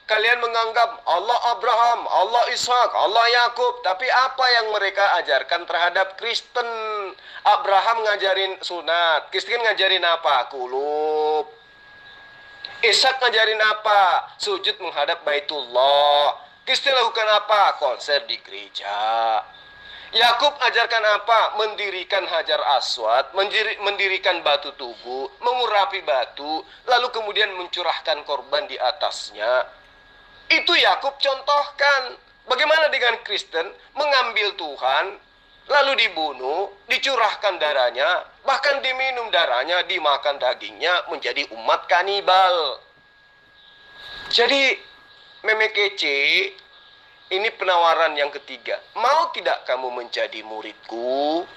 B: Kalian menganggap Allah Abraham, Allah Ishak, Allah Yakub. Tapi apa yang mereka ajarkan terhadap Kristen? Abraham ngajarin sunat. Kristen ngajarin apa? Kulub. Ishak ngajarin apa? Sujud menghadap Baitullah. Kristen lakukan apa? Konser di gereja. Yakub ajarkan apa? Mendirikan Hajar Aswad, mendirikan batu tugu, mengurapi batu, lalu kemudian mencurahkan korban di atasnya. Itu Yakub contohkan. Bagaimana dengan Kristen? Mengambil Tuhan, lalu dibunuh, dicurahkan darahnya, bahkan diminum darahnya, dimakan dagingnya, menjadi umat kanibal. Jadi, meme kece, ini penawaran yang ketiga. Mau tidak kamu menjadi muridku?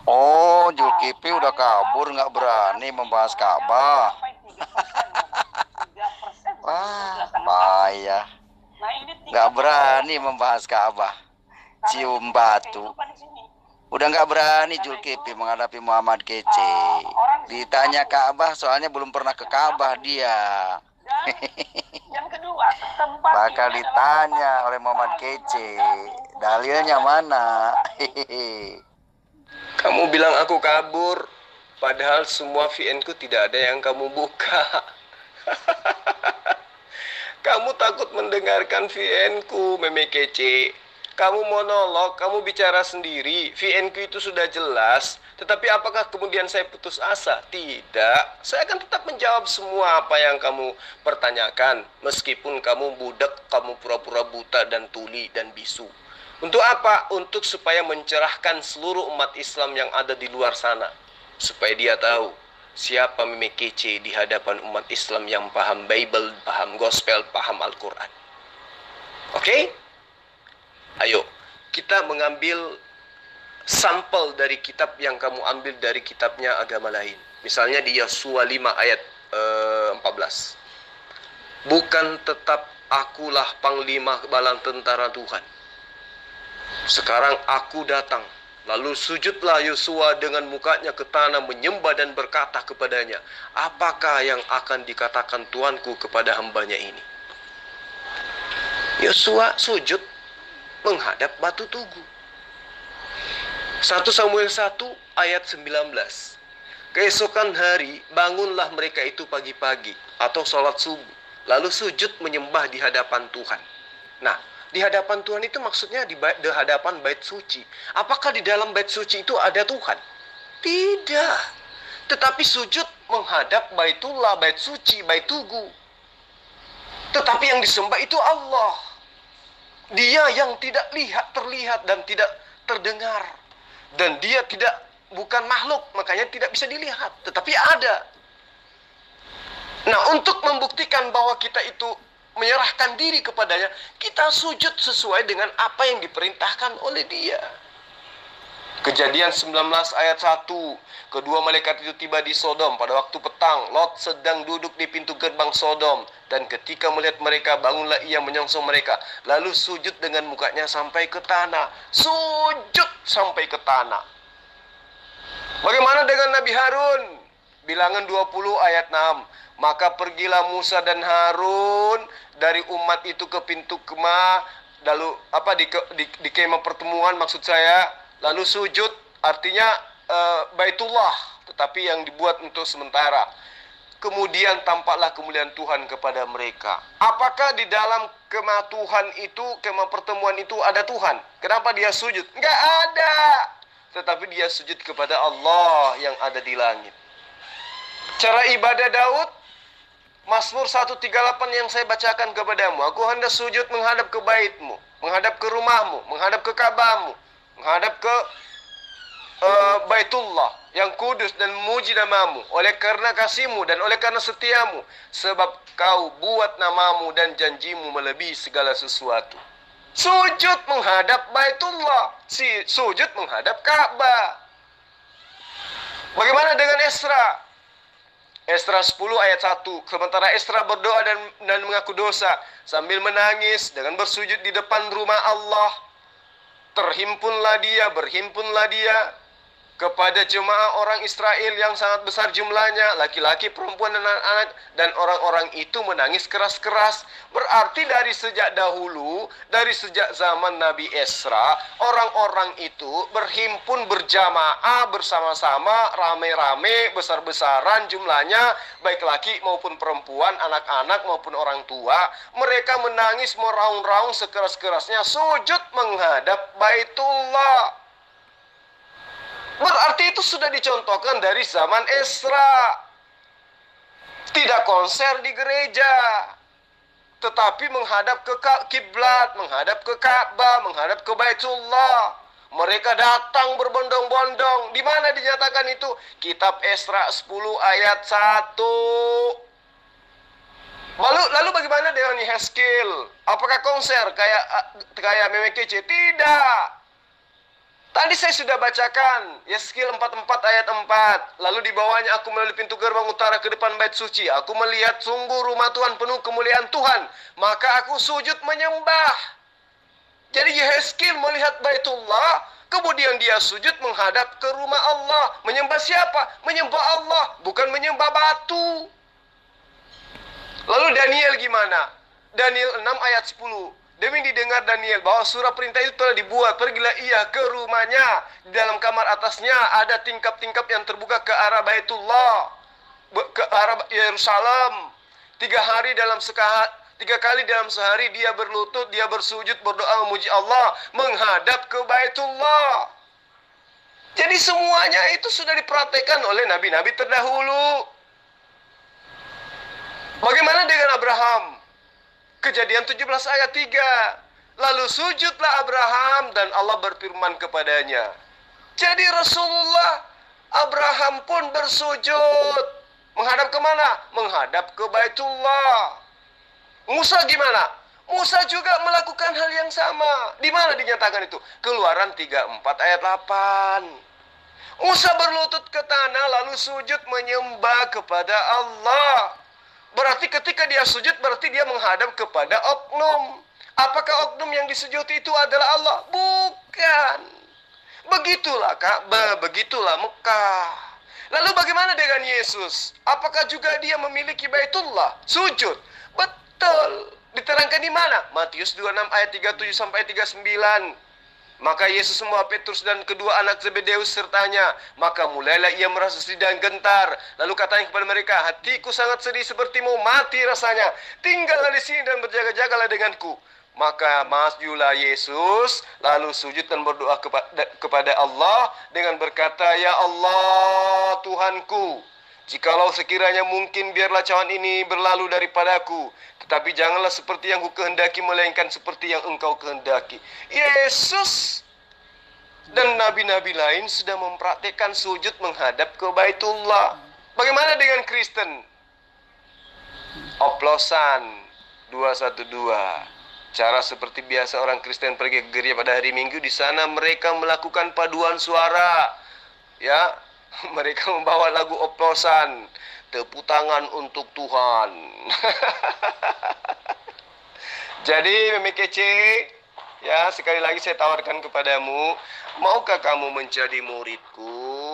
C: Oh, Zulkifli udah kabur, nggak berani membahas Ka'bah. Wah, bahaya. Nggak berani membahas Ka'bah. Cium batu. Udah nggak berani Zulkifli menghadapi Muhammad kece. Ditanya Ka'bah, soalnya belum pernah ke Ka'bah dia.
E: Yang kedua, tempat
C: Bakal ditanya oleh Muhammad kece. Dalilnya mana?
B: Kamu bilang aku kabur, padahal semua VN ku tidak ada yang kamu buka. Kamu takut mendengarkan VN ku, meme kece. Kamu monolog, kamu bicara sendiri. VN ku itu sudah jelas. Tetapi apakah kemudian saya putus asa? Tidak. Saya akan tetap menjawab semua apa yang kamu pertanyakan. Meskipun kamu budak, kamu pura-pura buta dan tuli dan bisu. Untuk apa? Untuk supaya mencerahkan seluruh umat Islam yang ada di luar sana. Supaya dia tahu siapa meme kece di hadapan umat Islam yang paham Bible, paham Gospel, paham Al-Quran. Oke? Ayo, kita mengambil sampel dari kitab yang kamu ambil dari kitabnya agama lain. Misalnya di Yosua 5 ayat 14. Bukan tetap akulah panglima bala tentara Tuhan. Sekarang aku datang. Lalu sujudlah Yosua dengan mukanya ke tanah menyembah dan berkata kepadanya, apakah yang akan dikatakan Tuanku kepada hambanya ini? Yosua sujud menghadap batu tugu. 1 Samuel 1 ayat 19. Keesokan hari bangunlah mereka itu pagi-pagi atau sholat subuh, lalu sujud menyembah di hadapan Tuhan. Nah, di hadapan Tuhan itu maksudnya di hadapan bait suci. Apakah di dalam bait suci itu ada Tuhan? Tidak. Tetapi sujud menghadap Baitullah, bait suci, bait tugu. Tetapi yang disembah itu Allah. Dia yang tidak terlihat dan tidak terdengar. Dan dia bukan makhluk, makanya tidak bisa dilihat. Tetapi ada. Nah, untuk membuktikan bahwa kita itu menyerahkan diri kepadanya, kita sujud sesuai dengan apa yang diperintahkan oleh dia. Kejadian 19 ayat 1. Kedua malaikat itu tiba di Sodom pada waktu petang. Lot sedang duduk di pintu gerbang Sodom. Dan ketika melihat mereka, bangunlah ia menyongsong mereka. Lalu sujud dengan mukanya sampai ke tanah. Sujud sampai ke tanah. Bagaimana dengan Nabi Harun? Bilangan 20 ayat 6. Maka pergilah Musa dan Harun dari umat itu ke pintu kemah, lalu di kemah pertemuan maksud saya, lalu sujud, artinya Baitullah, tetapi yang dibuat untuk sementara. Kemudian tampaklah kemuliaan Tuhan kepada mereka. Apakah di dalam kemah Tuhan itu, kemah pertemuan itu ada Tuhan? Kenapa dia sujud? Enggak ada. Tetapi dia sujud kepada Allah yang ada di langit. Cara ibadah Daud, Mazmur 138 yang saya bacakan kepadamu. Aku hendak sujud menghadap ke baitmu, menghadap ke rumahmu, menghadap ke Ka'bahmu, menghadap ke Baitullah yang kudus dan memuji namamu. Oleh karena kasihmu dan oleh karena setiamu. Sebab kau buat namamu dan janjimu melebihi segala sesuatu. Sujud menghadap Baitullah, sujud menghadap Ka'bah. Bagaimana dengan Esra? Esra 10 ayat 1. Sementara Esra berdoa dan mengaku dosa sambil menangis dengan bersujud di depan rumah Allah, berhimpunlah dia kepada jemaah orang Israel yang sangat besar jumlahnya, laki-laki, perempuan, dan anak-anak, dan orang-orang itu menangis keras-keras. Berarti dari sejak dahulu, dari sejak zaman Nabi Esra, orang-orang itu berhimpun berjamaah bersama-sama, rame-rame, besar-besaran jumlahnya, baik laki maupun perempuan, anak-anak maupun orang tua. Mereka menangis meraung-raung sekeras-kerasnya, sujud menghadap Baitullah. Berarti itu sudah dicontohkan dari zaman Esra. Tidak konser di gereja, tetapi menghadap ke kiblat, menghadap ke Ka'bah, menghadap ke Baitullah. Mereka datang berbondong-bondong. Di mana dinyatakan itu? Kitab Esra 10 ayat 1. Lalu bagaimana dengan Yehezkiel? Apakah konser kayak Meme Kece? Tidak. Tadi saya sudah bacakan Yehezkiel 44 ayat 4. Lalu di bawahnya aku melalui pintu gerbang utara ke depan bait suci. Aku melihat sungguh rumah Tuhan penuh kemuliaan Tuhan. Maka aku sujud menyembah. Jadi Yehezkiel melihat Baitullah, kemudian dia sujud menghadap ke rumah Allah. Menyembah siapa? Menyembah Allah, bukan menyembah batu. Lalu Daniel gimana? Daniel 6 ayat 10. Demi didengar Daniel bahwa surah perintah itu telah dibuat, pergilah ia ke rumahnya. Di dalam kamar atasnya ada tingkap-tingkap yang terbuka ke arah Baitullah, ke arah Yerusalem. 3 kali dalam sehari dia berlutut, dia bersujud, berdoa memuji Allah, menghadap ke Baitullah. Jadi semuanya itu sudah diperhatikan oleh nabi-nabi terdahulu. Bagaimana dengan Abraham? Kejadian 17 ayat 3. Lalu sujudlah Abraham dan Allah berfirman kepadanya. Jadi Rasulullah, Abraham pun bersujud. Menghadap kemana? Menghadap ke Baitullah. Musa gimana? Musa juga melakukan hal yang sama. Di mana dinyatakan itu? Keluaran 34 ayat 8. Musa berlutut ke tanah lalu sujud menyembah kepada Allah. Berarti ketika dia sujud, berarti dia menghadap kepada oknum. Apakah oknum yang disujudi itu adalah Allah? Bukan. Begitulah Ka'bah, begitulah Mekah. Lalu bagaimana dengan Yesus? Apakah juga dia memiliki Baitullah? Sujud. Betul. Diterangkan di mana? Matius 26 ayat 37 sampai 39. Maka Yesus membawa Petrus dan kedua anak Zebedeus sertanya. Maka mulailah ia merasa sedih dan gentar. Lalu katanya kepada mereka, hatiku sangat sedih sepertimu, mati rasanya. Tinggallah di sini dan berjaga-jagalah denganku. Maka majulah Yesus, lalu sujud dan berdoa kepada Allah dengan berkata, ya Allah Tuhanku, jikalau sekiranya mungkin biarlah cawan ini berlalu daripadaku. Tetapi janganlah seperti yang ku kehendaki, melainkan seperti yang engkau kehendaki. Yesus dan nabi-nabi lain sudah mempraktikkan sujud menghadap ke Baitullah. Bagaimana dengan Kristen? Oplosan 212. Cara seperti biasa orang Kristen pergi ke gereja pada hari Minggu. Di sana mereka melakukan paduan suara. Ya, mereka membawa lagu oplosan. Tepuk tangan untuk Tuhan. Jadi Meme Kece, ya sekali lagi saya tawarkan kepadamu, maukah kamu menjadi muridku?